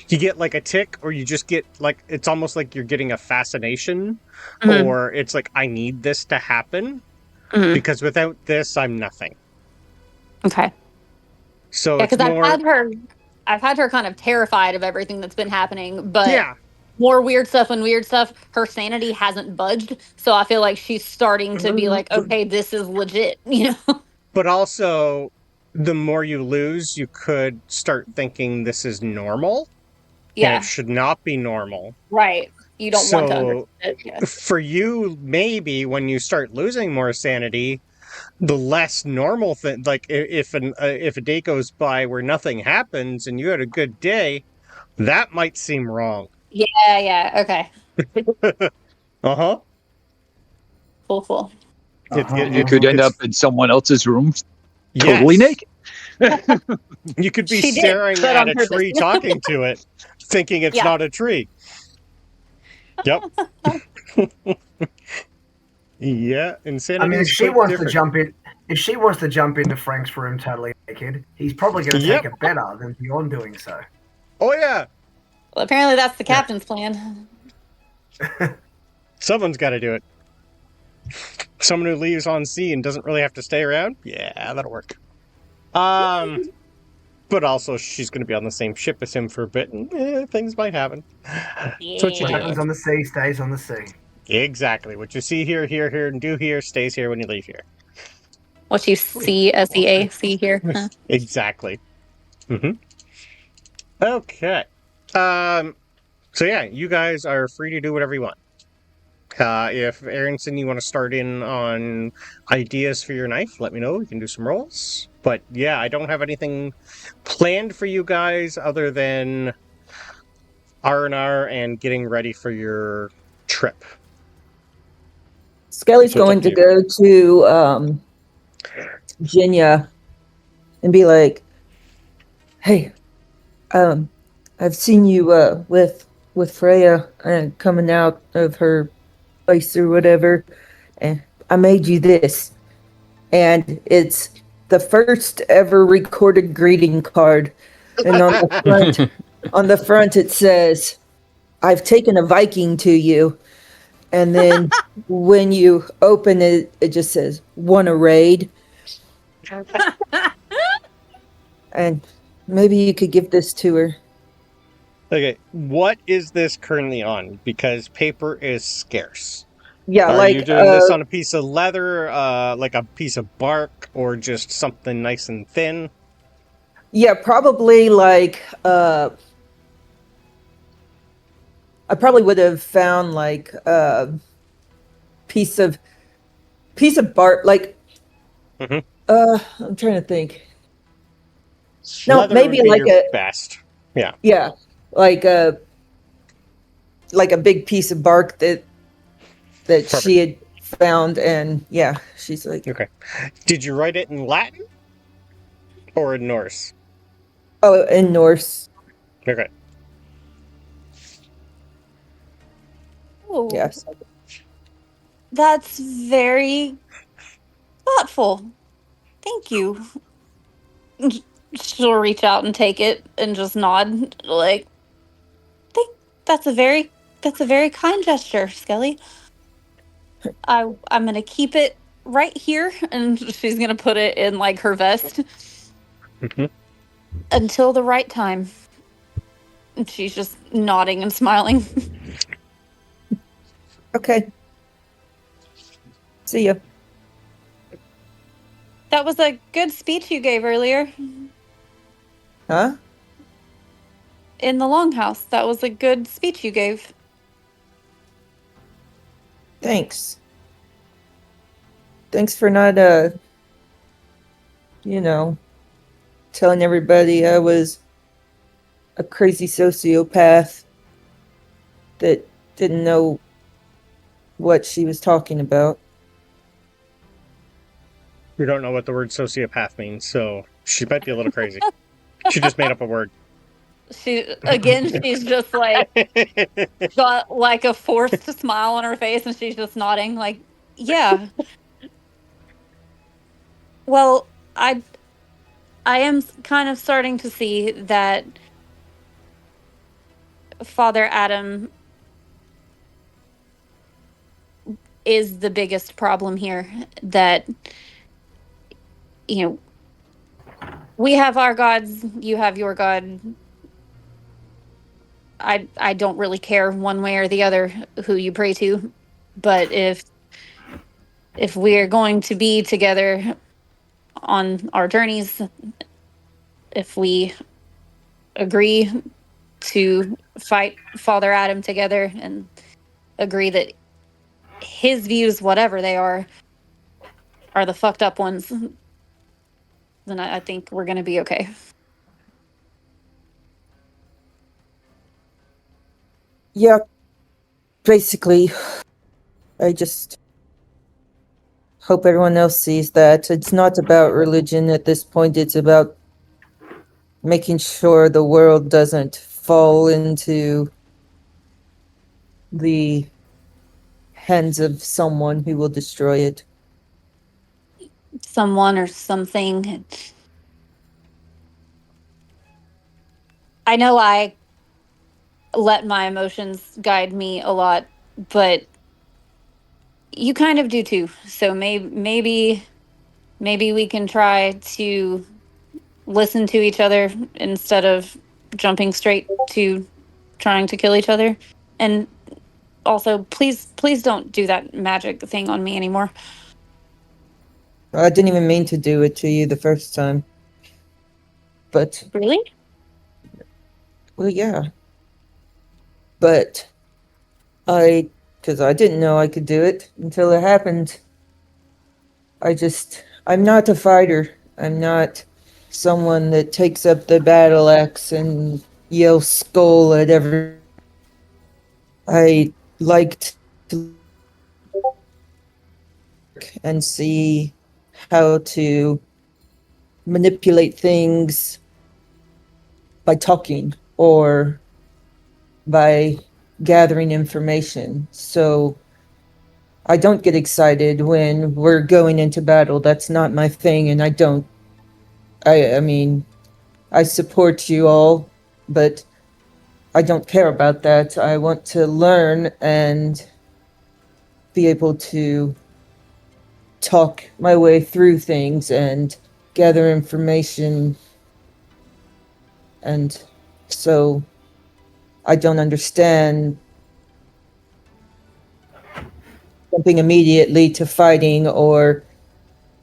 you get like a tick, or you just get like, it's almost like you're getting a fascination, or it's like, I need this to happen because without this, I'm nothing. Okay. So because I've had her kind of terrified of everything that's been happening, but more weird stuff and weird stuff. Her sanity hasn't budged, so I feel like she's starting to be like, okay, this is legit, you know. But also, the more you lose, you could start thinking this is normal. Yeah, and it should not be normal. Right. You don't want to understand it. Yeah. For you, maybe when you start losing more sanity, the less normal thing, like if a day goes by where nothing happens and you had a good day, that might seem wrong. Yeah, okay. Uh-huh. Cool. You could end up in someone else's room, totally naked. You could be staring at a tree talking to it, thinking it's not a tree. Yep. Yeah, insanity. I mean, if she wants to jump into Frank's room totally naked, he's probably going to take it better than Bjorn doing so. Oh yeah. Well, apparently that's the captain's plan. Someone's got to do it. Someone who leaves on sea and doesn't really have to stay around. Yeah, that'll work. But also she's going to be on the same ship as him for a bit, and things might happen. Yeah. So what you do. Happens on the sea stays on the sea. Exactly. What you see here, and do here stays here when you leave here. What you see, SEA, see here. Huh? Exactly. Mm-hmm. Okay. So yeah, you guys are free to do whatever you want. If Aronson, you want to start in on ideas for your knife, let me know. We can do some rolls. But yeah, I don't have anything planned for you guys other than R&R and getting ready for your trip. Skelly's going to go to Genya and be like, "Hey, I've seen you with Freya coming out of her place or whatever, and I made you this, and it's the first ever recorded greeting card, and on the front it says, 'I've taken a Viking to you,' and then when you open it, it just says, 'Want a raid?' And maybe you could give this to her." Okay, what is this currently on? Because paper is scarce. Yeah, Are you doing this on a piece of leather, like a piece of bark, or just something nice and thin? Yeah, probably like I probably would have found like a piece of bark, like I'm trying to think. No, Leather maybe would be like your best. Yeah. Yeah, like a big piece of bark that Perfect. she had found, and yeah, she's like, Okay. Did you write it in Latin or in Norse? oh, in Norse. Okay. Oh, Yes. that's very thoughtful. Thank you. she'll reach out and take it and just nod, like, think that's a very kind gesture, Skelly. I'm gonna keep it right here, and she's gonna put it in like her vest until the right time. And she's just nodding and smiling. Okay. See ya. That was a good speech you gave earlier Huh? in the longhouse. That was a good speech you gave. Thanks. Thanks for not, telling everybody I was a crazy sociopath that didn't know what she was talking about. We don't know what the word sociopath means, so she might be a little crazy. She just made up a word. She's just like got like a forced smile on her face, and she's just nodding, like, yeah. Well, I am kind of starting to see that Father Adam is the biggest problem here. That, we have our gods, you have your god. I don't really care one way or the other who you pray to, but if we're going to be together on our journeys, if we agree to fight Father Adam together and agree that his views, whatever they are the fucked up ones, then I think we're going to be okay. Yeah, basically, I just hope everyone else sees that. It's not about religion at this point, it's about making sure the world doesn't fall into the hands of someone who will destroy it. Someone or something. I know I let my emotions guide me a lot, but you kind of do too. So maybe we can try to listen to each other instead of jumping straight to trying to kill each other. And also, please don't do that magic thing on me anymore. I didn't even mean to do it to you the first time. But Really? well, yeah. But because I didn't know I could do it until it happened. I'm not a fighter. I'm not someone that takes up the battle axe and yells skull at every. I liked to look and see how to manipulate things by talking or by gathering information. So I don't get excited when we're going into battle. That's not my thing, and I mean, I support you all, but I don't care about that. I want to learn and be able to talk my way through things and gather information. And so I don't understand jumping immediately to fighting or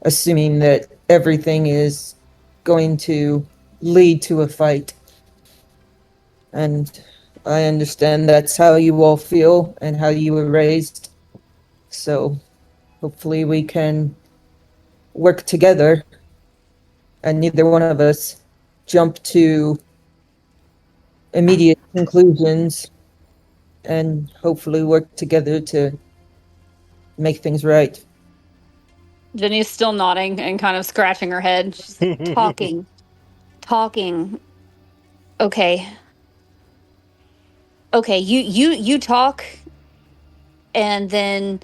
assuming that everything is going to lead to a fight. And I understand that's how you all feel and how you were raised. So hopefully we can work together and neither one of us jump to immediate conclusions and hopefully work together to make things right. Jenny's still nodding and kind of scratching her head. She's talking. Okay. You talk, and then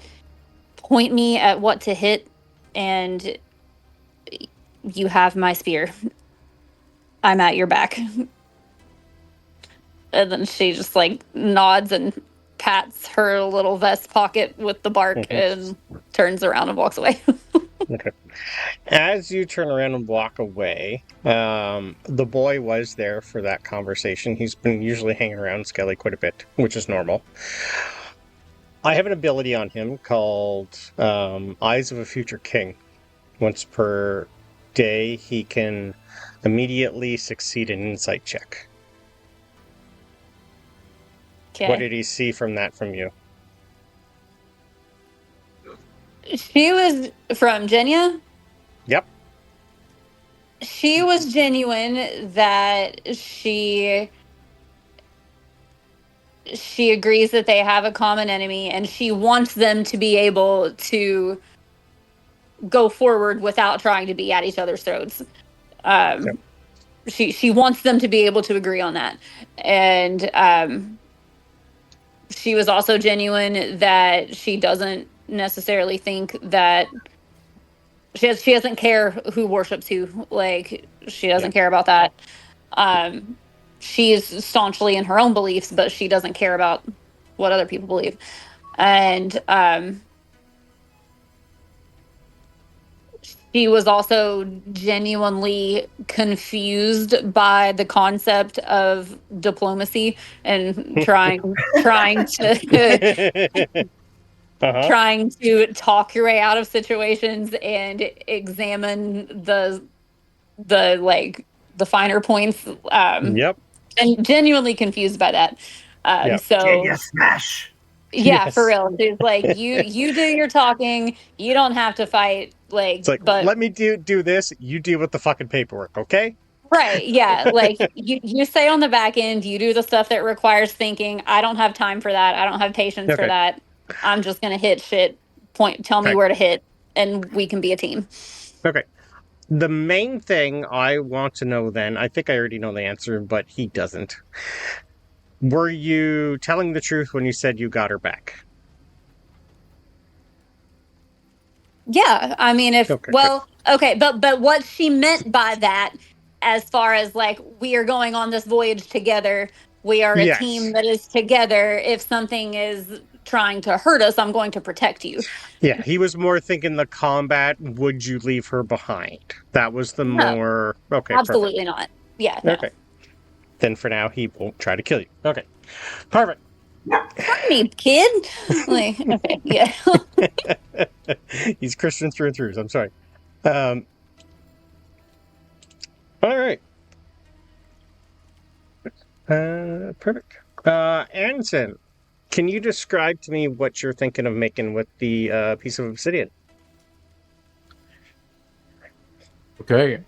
point me at what to hit, and you have my spear. I'm at your back. And then she just like nods and pats her little vest pocket with the bark and turns around and walks away. Okay. As you turn around and walk away, the boy was there for that conversation. He's been usually hanging around Skelly quite a bit, which is normal. I have an ability on him called Eyes of a Future King. Once per day, he can immediately succeed an insight check. Okay. What did he see from that from you? She was from Genya. Yep. She was genuine that she agrees that they have a common enemy and she wants them to be able to go forward without trying to be at each other's throats. Yep. She wants them to be able to agree on that. And she was also genuine that she doesn't necessarily think that she doesn't care who worships who. Like, she doesn't care about that. She's staunchly in her own beliefs, but she doesn't care about what other people believe. And she was also genuinely confused by the concept of diplomacy and trying to trying to talk your way out of situations and examine the finer points. Yep. And genuinely confused by that. Yep. So Genya smash. yeah, Yes. for real. It's like you do your talking. You don't have to fight. Like, It's like, but let me do this. You deal with the fucking paperwork, okay? right, yeah. Like you stay on the back end. You do the stuff that requires thinking. I don't have time for that. I don't have patience for Okay. that. I'm just gonna hit shit. Tell me Okay. where to hit, and we can be a team. Okay. The main thing I want to know then, I think I already know the answer, but he doesn't. Were you telling the truth when you said you got her back? Yeah, I mean, Okay, okay, but what she meant by that, as far as like we are going on this voyage together, we are a Yes. team that is together. If something is trying to hurt us, I'm going to protect you. Yeah, he was more thinking the combat, would you leave her behind? That was the No, more... Okay, absolutely not. Yeah, no. Okay. Then for now, he won't try to kill you. Okay. Perfect. Try me, kid. Like, okay, yeah. He's Christian through and through, so I'm sorry. All right. Perfect. Aronson, can you describe to me what you're thinking of making with the piece of obsidian? Okay.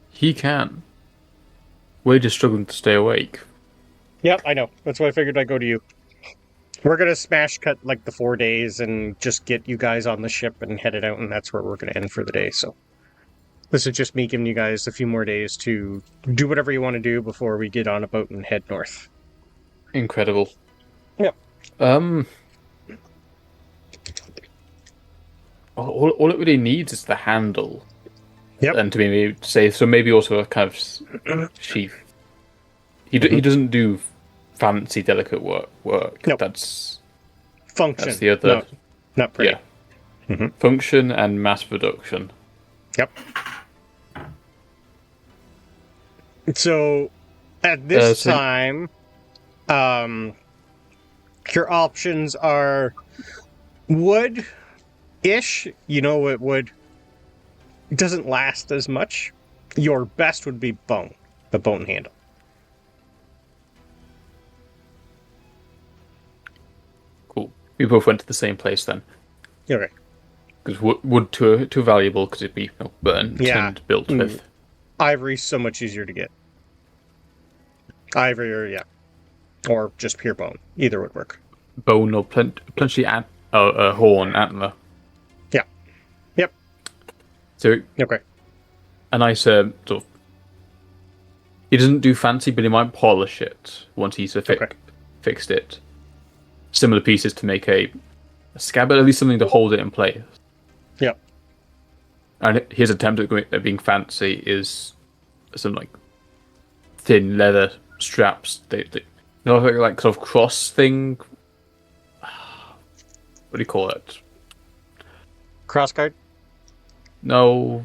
He can. We're just struggling to stay awake. Yep, I know. That's why I figured I'd go to you. We're going to smash cut like the 4 days and just get you guys on the ship and head it out, and that's where we're going to end for the day. So this is just me giving you guys a few more days to do whatever you want to do before we get on a boat and head north. Incredible. Yep. All it really needs is the handle. Yep. And to maybe say, so maybe also a kind of sheath. He doesn't do fancy, delicate work. Nope. That's function. That's the other. No, not pretty. Yeah. Mm-hmm. Function and mass production. Yep. So at this time, your options are wood-ish. You know what wood doesn't last as much. Your best would be bone, the bone handle. Cool. We both went to the same place then. Okay. Because wood too valuable because it'd be burnt and built with. Ivory's so much easier to get. Ivory or just pure bone. Either would work. Bone or plenty horn, antler. Yeah. Yep. So okay. A nice sort of. He doesn't do fancy, but he might polish it once he's fixed it. Similar pieces to make a scabbard, at least something to hold it in place. Yep. And his attempt at being fancy is some like thin leather straps. They like sort of cross thing. What do you call it? Crossguard? No.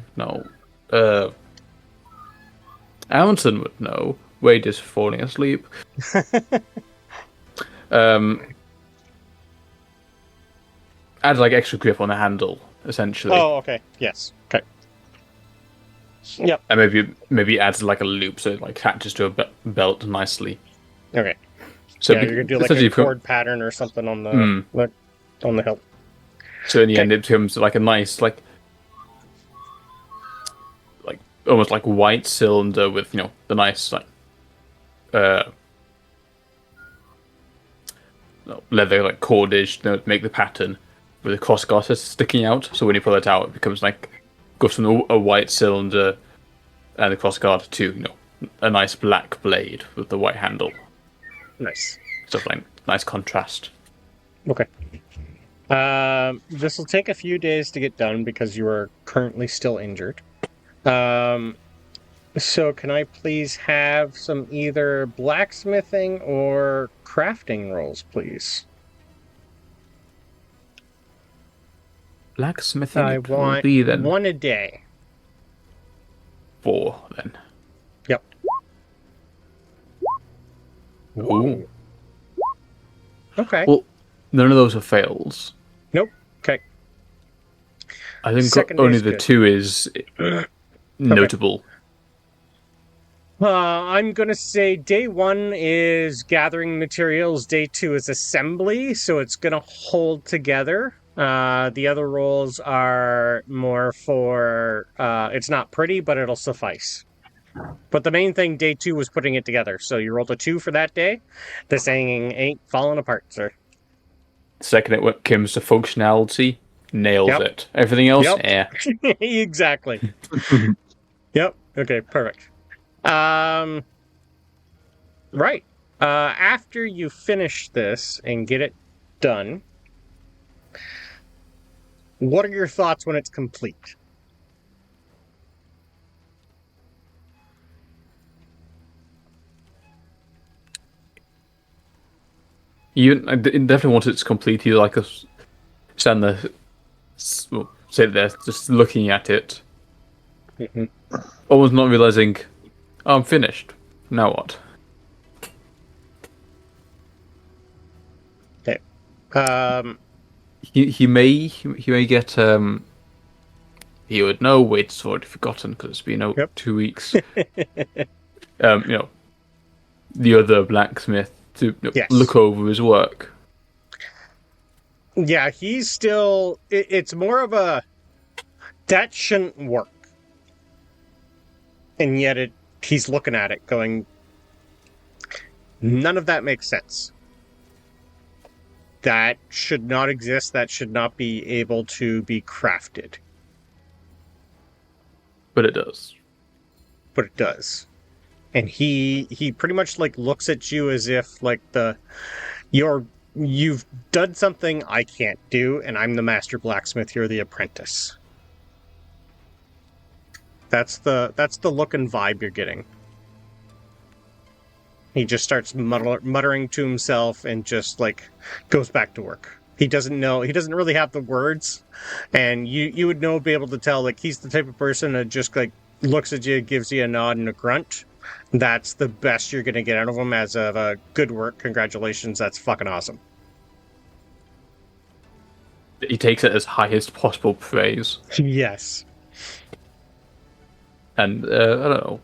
Aronson would know. Wade is falling asleep. Add like extra grip on the handle, essentially. Oh, okay. Yes. Okay. Yep. And maybe adds like a loop so it like attaches to a belt nicely. Okay. So yeah, you're gonna do like a cord pattern or something on the on the hilt. So in the end, it becomes like a nice like almost like white cylinder with the nice like leather like cordage to make the pattern with the cross garters sticking out. So when you pull it out, it becomes like goes from a white cylinder and the cross garter to a nice black blade with the white handle. Nice. So like nice contrast. Okay. This will take a few days to get done because you are currently still injured. So can I please have some either blacksmithing or crafting rolls, please? Blacksmithing. I want one a day. 4 then. Yep. Ooh. Okay. Well, none of those are fails. Nope. Okay. I think Second only day's the good. 2 is notable. I'm going to say day 1 is gathering materials, day 2 is assembly, so it's going to hold together. The other rolls are more for, it's not pretty, but it'll suffice. But the main thing, day 2, was putting it together. So you rolled a 2 for that day. This thing ain't falling apart, sir. Second, it comes to functionality, nails Yep. it. Everything else, Exactly. Yep. Okay, perfect. Right. After you finish this and get it done, what are your thoughts when it's complete? I definitely once it's complete, you like us stand there, sit there, just looking at it, almost not realizing, I'm finished. Now what? Okay. He may get he would know. Wade's already forgotten because it's been 2 weeks. The other blacksmith to look over his work. Yeah, he's still. It's more of a that shouldn't work, and yet he's looking at it, going, none of that makes sense. That should not exist. That should not be able to be crafted. But it does. But it does. And he pretty much like looks at you as if like you've done something I can't do, and I'm the master blacksmith, you're the apprentice. That's the look and vibe you're getting. He just starts muttering to himself and just like goes back to work. He doesn't really have the words, and you would be able to tell like he's the type of person that just like looks at you, gives you a nod and a grunt. That's the best you're gonna get out of him as of good work. Congratulations, that's fucking awesome. He takes it as highest possible praise. Yes. And I don't know.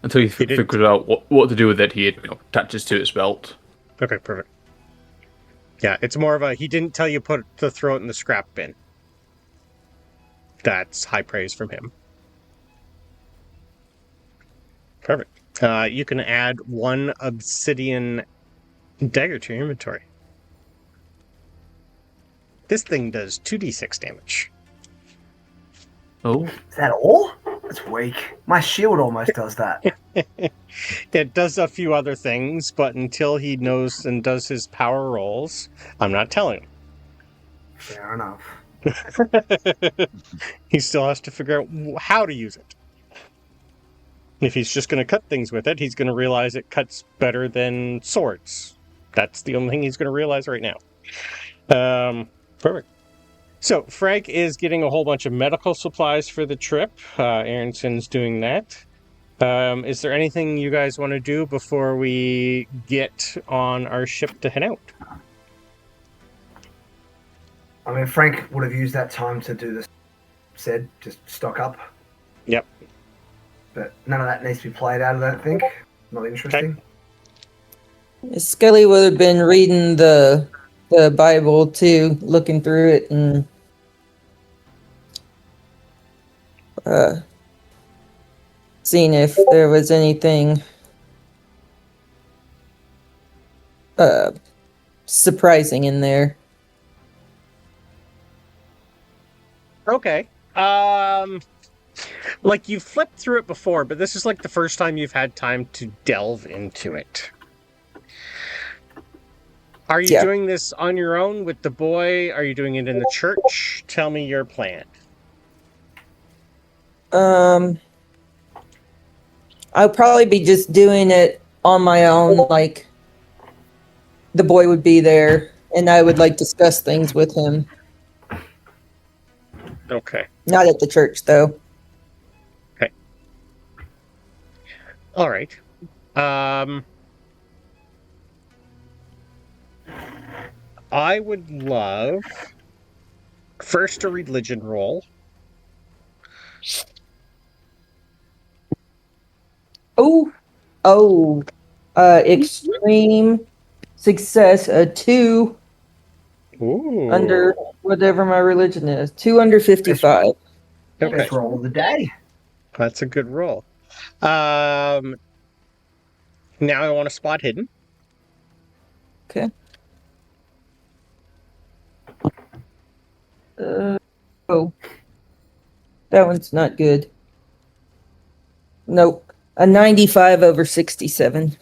Until he figured out what to do with it, he attaches to his belt. Okay, perfect. Yeah, it's more of he didn't tell you to throw it in the scrap bin. That's high praise from him. Perfect. You can add 1 obsidian dagger to your inventory. This thing does 2d6 damage. Oh. Is that all? That's weak. My shield almost does that. It does a few other things, but until he knows and does his power rolls, I'm not telling him. Fair enough. He still has to figure out how to use it. If he's just going to cut things with it, he's going to realize it cuts better than swords. That's the only thing he's going to realize right now. Perfect. So Frank is getting a whole bunch of medical supplies for the trip. Aronson's doing that. Is there anything you guys want to do before we get on our ship to head out? I mean, Frank would have used that time to do this. Said just stock up. Yep. But none of that needs to be played out, I don't think. Not interesting. Skelly would have been reading the Bible too, looking through it and seeing if there was anything surprising in there. Okay. Like, you flipped through it before, but this is like the first time you've had time to delve into it. Are you doing this on your own with the boy? Are you doing it in the church? Tell me your plan. I'll probably be just doing it on my own, like the boy would be there and I would like discuss things with him. Okay. Not at the church though. Okay. All right. I would love first a religion roll. Extreme success, a 2 Ooh. under whatever my religion is. 2 under 55. Okay. Best roll of the day. That's a good roll. Now I want to spot hidden. Okay. That one's not good. Nope. A 95 over 67.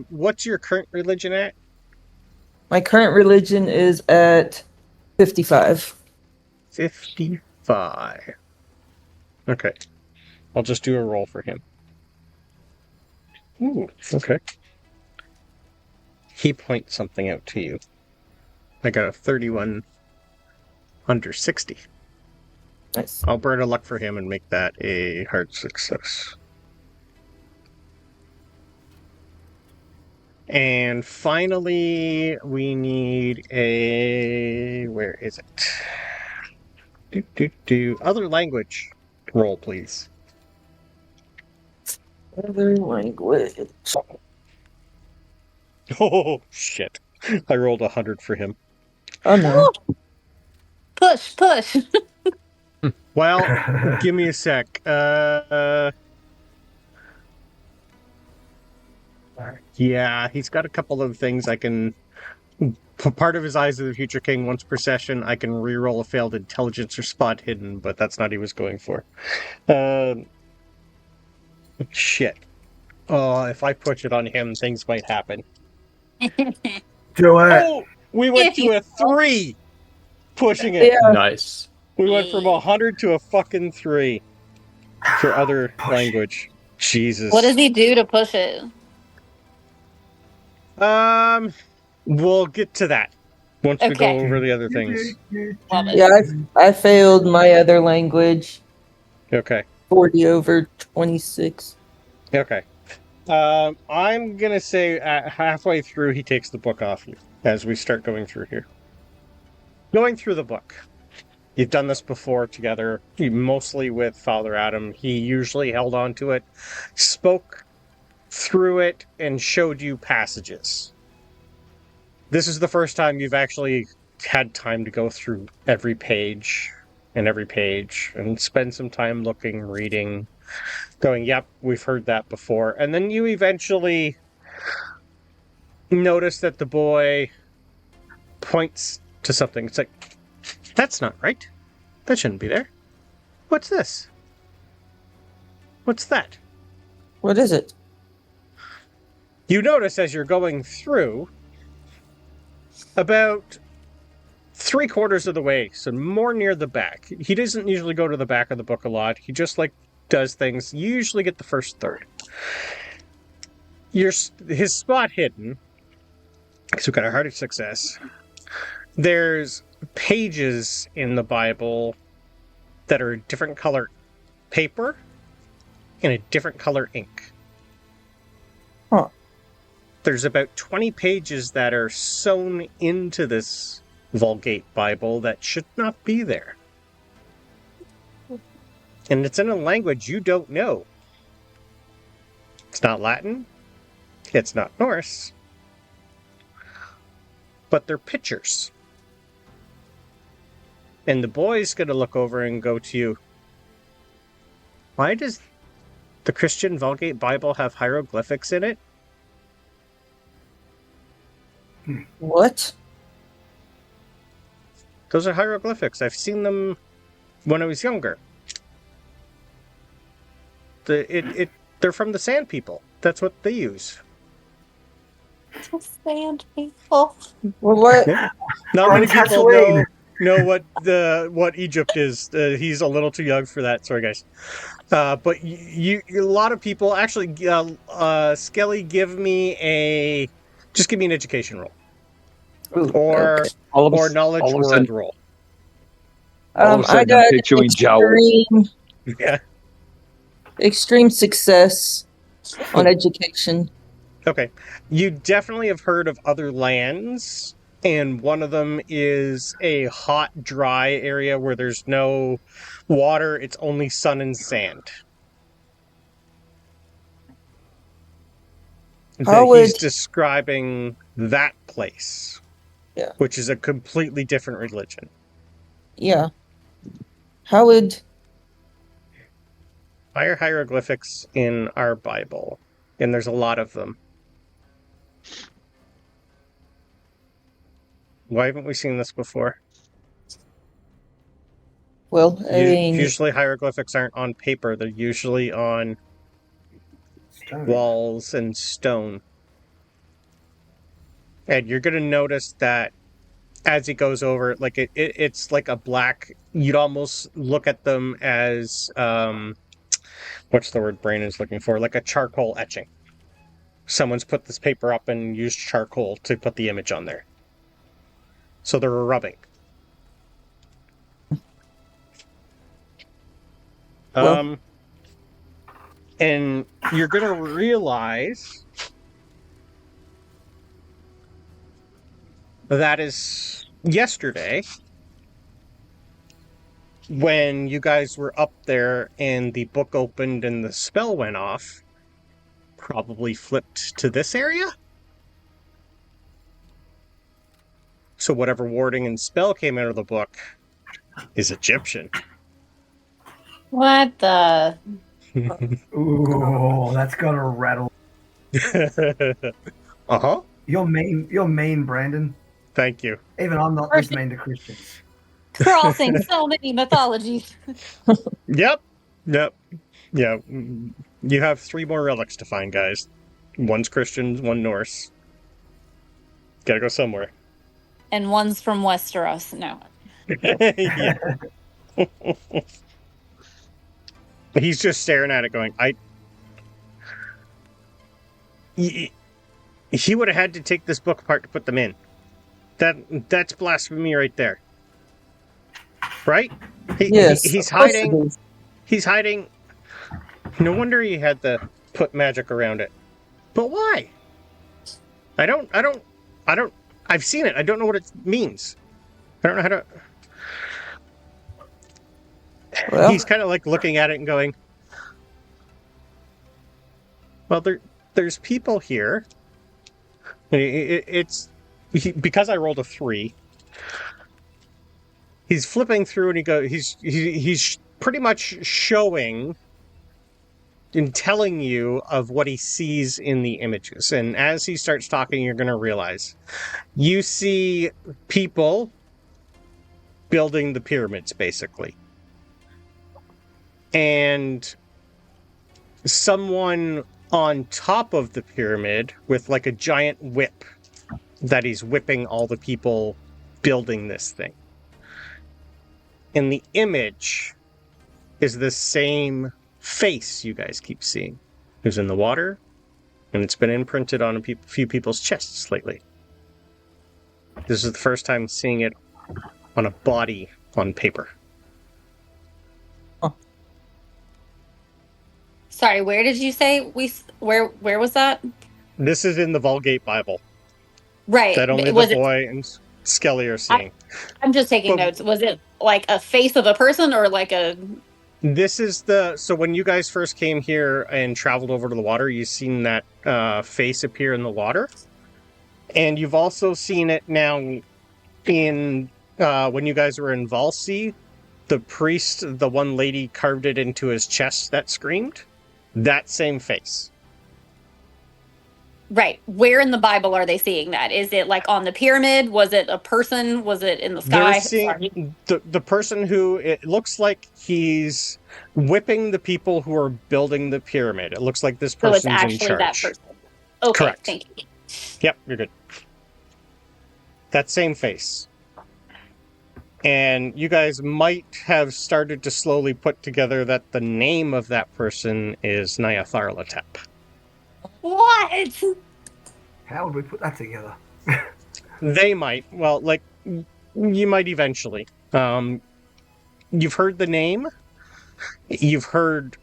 What's your current religion at? My current religion is at 55. 55. Okay. I'll just do a roll for him. Ooh, okay. He points something out to you. I got a 31 under 60. Nice. I'll burn a luck for him and make that a hard success. And finally, we need a... Where is it? Other language roll, please. Other language. Oh, shit. I rolled 100 for him. Oh, no. Push. Well, give me a sec. Yeah, he's got a couple of things I can... Part of his Eyes of the Future King once per session, I can re-roll a failed intelligence or spot hidden, but that's not what he was going for. Shit. Oh, if I push it on him, things might happen. Do it. Oh, we went to a 3! Pushing it. Yeah. Nice. We went from 100 to a fucking 3 for other language. Jesus. What does he do to push it? We'll get to that once we go Okay. over the other things. Love it. Yeah, I failed my other language. Okay. 40 over 26. Okay. I'm gonna say halfway through he takes the book off you as we start going through here. Going through the book. You've done this before together, mostly with Father Adam. He usually held on to it, spoke through it, and showed you passages. This is the first time you've actually had time to go through every page and spend some time looking, reading, going, yep, we've heard that before. And then you eventually notice that the boy points to something. It's like, that's not right. That shouldn't be there. What's this? What's that? What is it? You notice as you're going through, about 3/4 of the way, so more near the back. He doesn't usually go to the back of the book a lot. He just does things, you usually get the first third. His spot hidden, because we've got a harder success. There's pages in the Bible that are different color paper and a different color ink. Huh. There's about 20 pages that are sewn into this Vulgate Bible that should not be there. And it's in a language you don't know. It's not Latin. It's not Norse. But they're pictures. And the boy's going to look over and go to you, why does the Christian Vulgate Bible have hieroglyphics in it? What? Those are hieroglyphics. I've seen them when I was younger. They're from the Sand People. That's what they use. Sand people. Well, what? Not many From people Tatooine. know what Egypt is. He's a little too young for that. Sorry, guys. But a lot of people actually. Skelly, give me an education roll, Ooh, or okay. or knowledge all of a world sudden- roll. All of a I sudden, I'm got picturing Jowl. Yeah. extreme success on education. Okay. You definitely have heard of other lands, and one of them is a hot, dry area where there's no water, it's only sun and sand. He's describing that place. Yeah. Which is a completely different religion. Yeah. How would... Fire hieroglyphics in our Bible, and there's a lot of them. Why haven't we seen this before? Well, I mean... Usually hieroglyphics aren't on paper, they're usually on Stone. walls and stone. And you're going to notice that as he goes over, like it's like a black, you'd almost look at them as, what's the word Brain is looking for? Like a charcoal etching. Someone's put this paper up and used charcoal to put the image on there. So they're rubbing. Well- And you're going to realize that is yesterday when you guys were up there and the book opened and the spell went off, probably flipped to this area. So whatever warding and spell came out of the book is Egyptian. What the? Ooh, that's gonna rattle. Uh-huh. You're main, Brandon. Thank you. Even I'm not this main to Christians. Crossing so many mythologies. Yep. Yeah. You have 3 more relics to find, guys. One's Christian, one Norse. Gotta go somewhere. And one's from Westeros. No. Yeah. He's just staring at it going, he would have had to take this book apart to put them in. That's blasphemy right there. Right? Yes. He's of course it hiding. is. He's hiding. No wonder he had to put magic around it. But why? I don't. I've seen it. I don't know what it means. I don't know how to. Well, He's kind of like looking at it and going, well, there's people here. Because I rolled a 3. He's flipping through and he's pretty much showing and telling you of what he sees in the images. And as he starts talking, you're going to realize you see people building the pyramids, basically. And someone on top of the pyramid with like a giant whip that he's whipping all the people building this thing. And the image is the same face you guys keep seeing is in the water, and it's been imprinted on a few people's chests lately. This is the first time seeing it on a body on paper. Sorry, where did you say where was that? This is in the Vulgate Bible Right. that only Was the boy and Skelly are seeing. I'm just taking notes. Was it like a face of a person or like a... This is so when you guys first came here and traveled over to the water, you've seen that face appear in the water. And you've also seen it now in when you guys were in Valsea, the priest, the one lady carved it into his chest that screamed. That same face. Right. Where in the Bible are they seeing that? Is it like on the pyramid? Was it a person? Was it in the sky? They're seeing the person who, it looks like he's whipping the people who are building the pyramid. It looks like this person's in charge. So it's actually that person. Okay, correct. Thank you. Yep, you're good. That same face. And you guys might have started to slowly put together that the name of that person is Nyatharlatep. What? How would we put that together? They might. Well, like, you might eventually. You've heard the name. You've heard...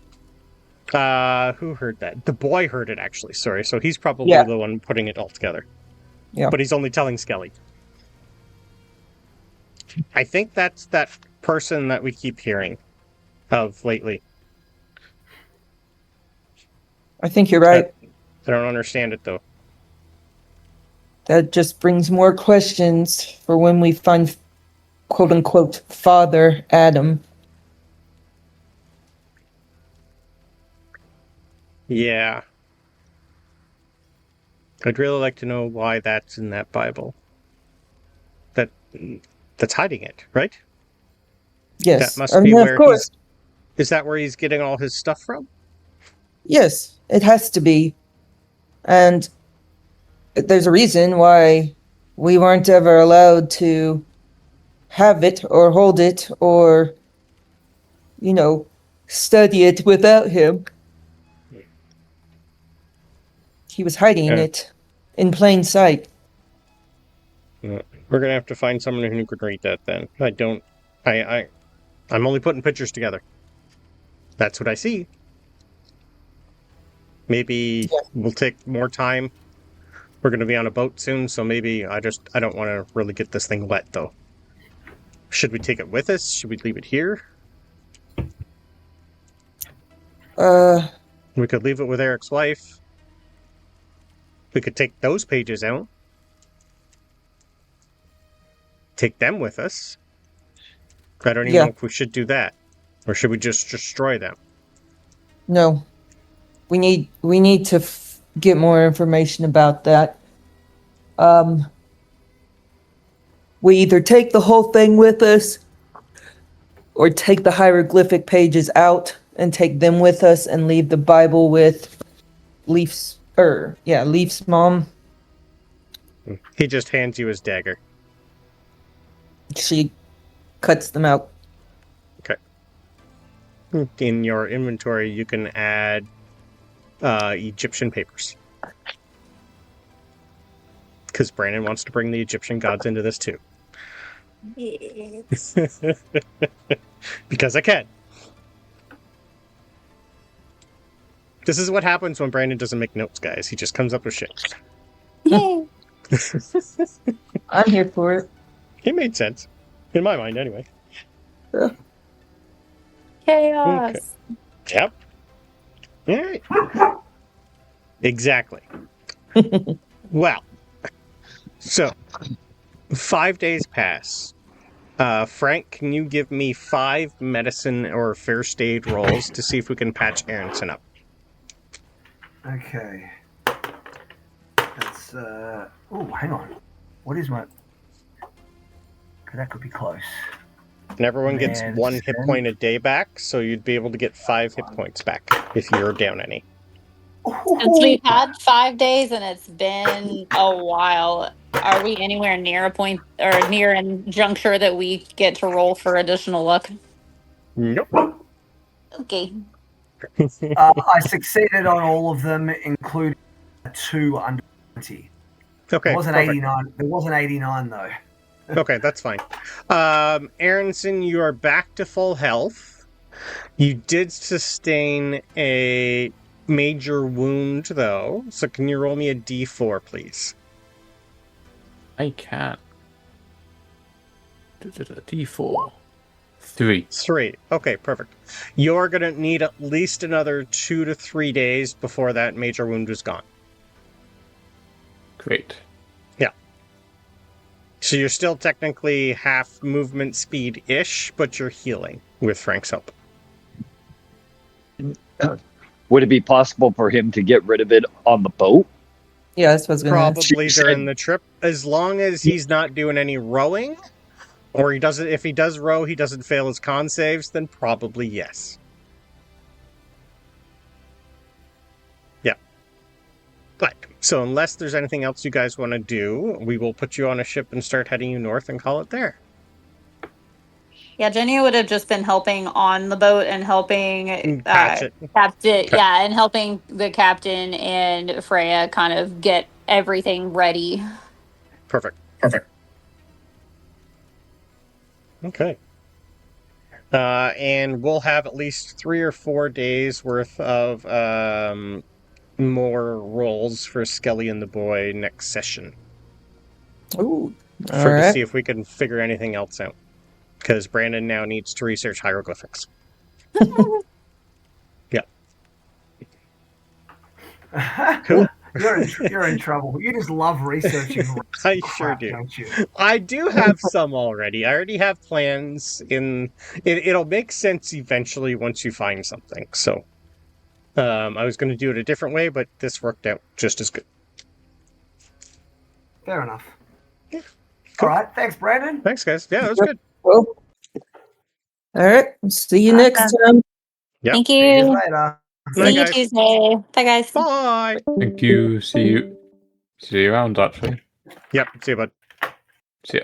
who heard that? The boy heard it, actually. Sorry. So he's probably the one putting it all together. Yeah. But he's only telling Skelly. I think that's that person that we keep hearing of lately. I think you're right. I don't understand it, though. That just brings more questions for when we find, quote unquote, Father Adam. Yeah. I'd really like to know why that's in that Bible. That's hiding it, right? Yes. That must be of where course. Is that where he's getting all his stuff from? Yes, it has to be. And there's a reason why we weren't ever allowed to have it or hold it or, study it without him. He was hiding it in plain sight. We're gonna have to find someone who can read that then. I'm only putting pictures together. That's what I see. Maybe we'll take more time. We're gonna be on a boat soon, so maybe I don't want to really get this thing wet though. Should we take it with us? Should we leave it here? We could leave it with Eric's wife. We could take those pages out. Take them with us. I don't even know if we should do that. Or should we just destroy them? No. We need to get more information about that. We either take the whole thing with us or take the hieroglyphic pages out and take them with us and leave the Bible with Leaf's mom. He just hands you his dagger. She cuts them out. Okay. In your inventory, you can add Egyptian papers. Because Brandon wants to bring the Egyptian gods into this too. Yes. Because I can. This is what happens when Brandon doesn't make notes, guys. He just comes up with shit. Yay. I'm here for it. It made sense. In my mind, anyway. Chaos. Okay. Yep. All right. Exactly. Well, so 5 days pass. Frank, can you give me 5 medicine or first aid rolls to see if we can patch Aronson up? Okay. That's hang on. What is my... That could be close. And everyone gets 1 hit point a day back, so you'd be able to get 5 hit points back if you're down any. Since we've had 5 days and it's been a while, are we anywhere near a point or near a juncture that we get to roll for additional luck? Nope. Okay. I succeeded on all of them, including 2 under 20. Okay, It wasn't perfect. 89. It wasn't 89 though. Okay, that's fine. Aronson, you are back to full health. You did sustain a major wound, though. So can you roll me a d4, please? I can. D4. 3. 3. Okay, perfect. You're going to need at least another 2 to 3 days before that major wound is gone. Great. Yeah. So you're still technically half movement speed-ish, but you're healing with Frank's help. Would it be possible for him to get rid of it on the boat? Yeah, that's what I was going to ask. Probably She during said- the trip, as long as he's not doing any rowing, or he doesn't. If he does row, he doesn't fail his con saves. Then probably yes. Yeah. But so unless there's anything else you guys want to do, we will put you on a ship and start heading you north and call it there. Yeah, Jenny would have just been helping on the boat and helping Patch it. captain. Yeah, and helping the captain and Freya kind of get everything ready. Perfect. Okay. And we'll have at least 3 or 4 days worth of more rolls for Skelly and the boy next session. Ooh, To alright. see if we can figure anything else out. Because Brandon now needs to research hieroglyphics. Yeah. Cool. You're in trouble. You just love researching. I crap, sure do. don't you? I do have some already. I already have plans in it'll make sense eventually once you find something. So I was going to do it a different way, but this worked out just as good. Fair enough. Yeah. All right. Thanks, Brandon. Thanks, guys. Yeah, that was good. Well, alright, see you next time. Yep. Thank See you you. later. Bye, See you guys. Tuesday. Bye, guys. Bye. Thank you. See you around, actually. Yep. See you, bud. See ya.